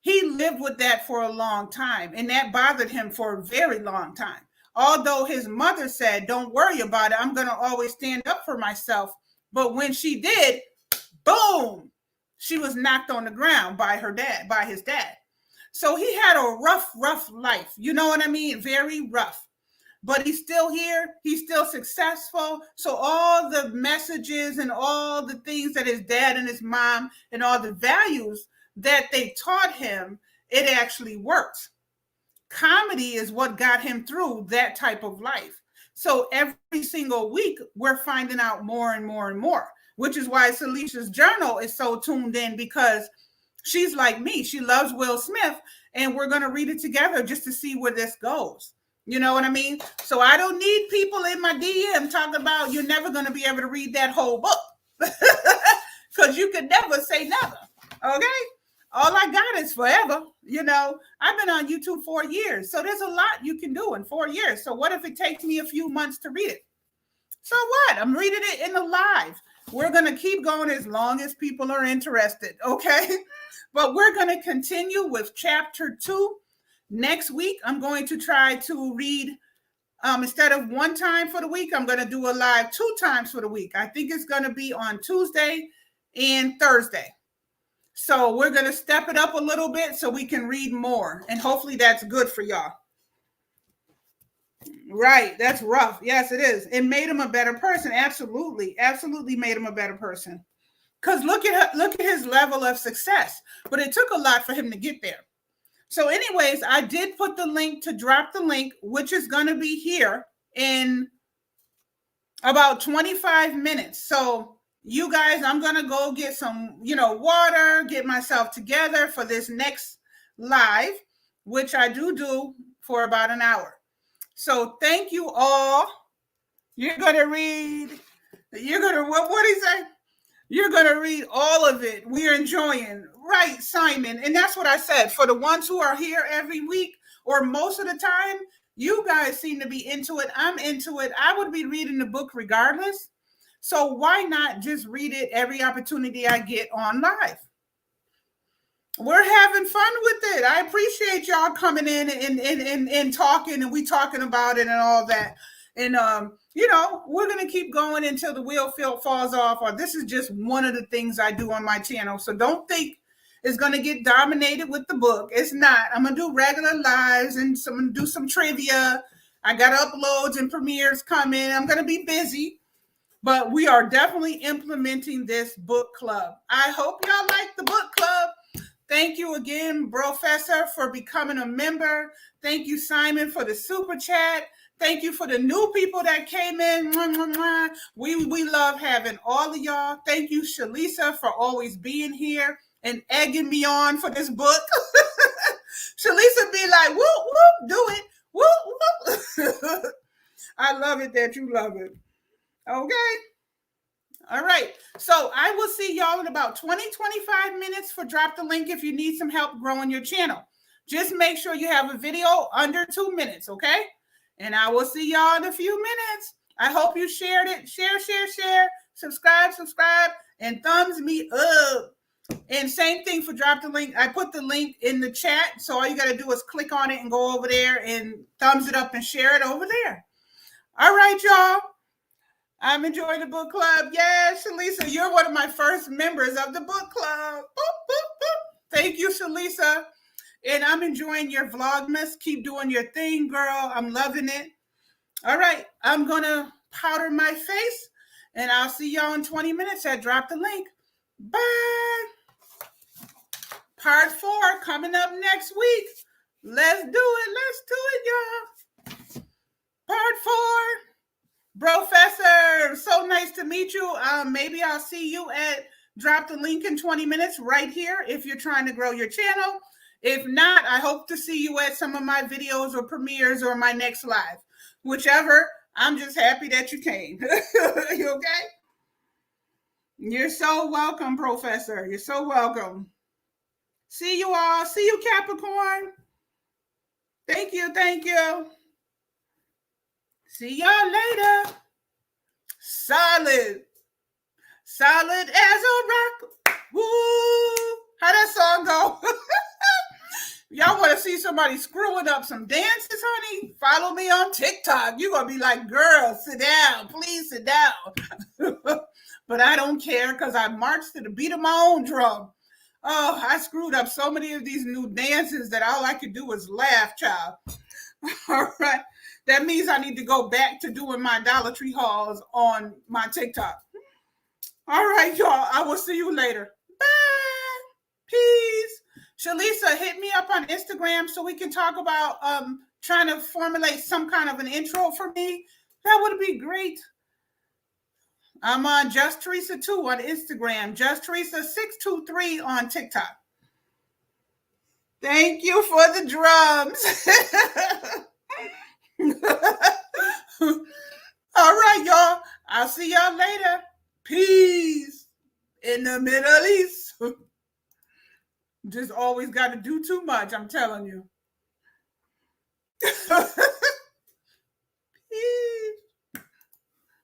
he lived with that for a long time, and that bothered him for a very long time. Although his mother said, don't worry about it, I'm going to always stand up for myself. But when she did, boom, she was knocked on the ground by his dad. So he had a rough life. You know what I mean? Very rough. But he's still here. He's still successful. So all the messages and all the things that his dad and his mom and all the values that they taught him, it actually works. Comedy is what got him through that type of life. So every single week, we're finding out more and more and more, which is why Salisha's journal is so tuned in, because she's like me. She loves Will Smith, and we're going to read it together just to see where this goes. You know what I mean? So I don't need people in my DM talking about you're never going to be able to read that whole book because you could never say never. Okay? All I got is forever. I've been on YouTube 4 years. So there's a lot you can do in 4 years. So what if it takes me a few months to read it? So what? I'm reading it in the live. We're going to keep going as long as people are interested. Okay? But we're going to continue with chapter 2. Next week, I'm going to try to read, instead of one time for the week, I'm going to do a live 2 times for the week. I think it's going to be on Tuesday and Thursday. So we're going to step it up a little bit so we can read more. And hopefully that's good for y'all. Right. That's rough. Yes, it is. It made him a better person. Absolutely. Absolutely made him a better person. Because look at his level of success. But it took a lot for him to get there. So anyways, I did put the link to drop the link, which is going to be here in about 25 minutes. So you guys, I'm going to go get some, water, get myself together for this next live, which I do for about an hour. So thank you all. You're going to read, what do you say? You're going to read all of it. We're enjoying. Right, Simon. And that's what I said. For the ones who are here every week or most of the time, you guys seem to be into it. I'm into it. I would be reading the book regardless. So why not just read it every opportunity I get on live? We're having fun with it. I appreciate y'all coming in and talking, and we talking about it and all that. And, we're going to keep going until the wheel falls off, or this is just one of the things I do on my channel. So don't think it's going to get dominated with the book. It's not. I'm going to do regular lives and I'm going to do some trivia. I got uploads and premieres coming. I'm going to be busy, but we are definitely implementing this book club. I hope y'all like the book club. Thank you again, Professor, for becoming a member. Thank you, Simon, for the super chat. Thank you for the new people that came in. We love having all of y'all. Thank you, Shalisa, for always being here and egging me on for this book. Shalisa be like, whoop, whoop, do it. Whoop, whoop. I love it that you love it. Okay. All right. So I will see y'all in about 20-25 minutes for Drop the Link if you need some help growing your channel. Just make sure you have a video under 2 minutes, okay? And I will see y'all in a few minutes. I hope you shared it. Share, subscribe, and thumbs me up. And same thing for Drop the Link. I put the link in the chat, so all you got to do is click on it and go over there and thumbs it up and share it over there. All right, y'all. I'm enjoying the book club. Yes, Shalisa, you're one of my first members of the book club. Boop, boop, boop. Thank you, Shalisa. And I'm enjoying your Vlogmas. Keep doing your thing, girl. I'm loving it. All right, I'm going to powder my face, and I'll see y'all in 20 minutes. I Drop the Link. Bye. Part 4 coming up next week. Let's do it, y'all. Part 4. Professor, so nice to meet you. Maybe I'll see you at Drop the Link in 20 minutes right here if you're trying to grow your channel. If not, I hope to see you at some of my videos or premieres or my next live. Whichever, I'm just happy that you came. You okay? You're so welcome, Professor. You're so welcome. See you all. See you, Capricorn. Thank you. See y'all later. Solid as a rock. Woo! How that song go? Y'all want to see somebody screwing up some dances, honey? Follow me on TikTok. You're going to be like, girl, sit down. Please sit down. But I don't care because I marched to the beat of my own drum. Oh, I screwed up so many of these new dances that all I could do was laugh, child. All right. That means I need to go back to doing my Dollar Tree hauls on my TikTok. All right, y'all. I will see you later. Bye. Peace. Shalisa, hit me up on Instagram so we can talk about trying to formulate some kind of an intro for me. That would be great. I'm on JustTheresa 2 on Instagram, JustTheresa 623 on TikTok. Thank you for the drums. All right, y'all. I'll see y'all later. Peace in the Middle East. Just always got to do too much, I'm telling you.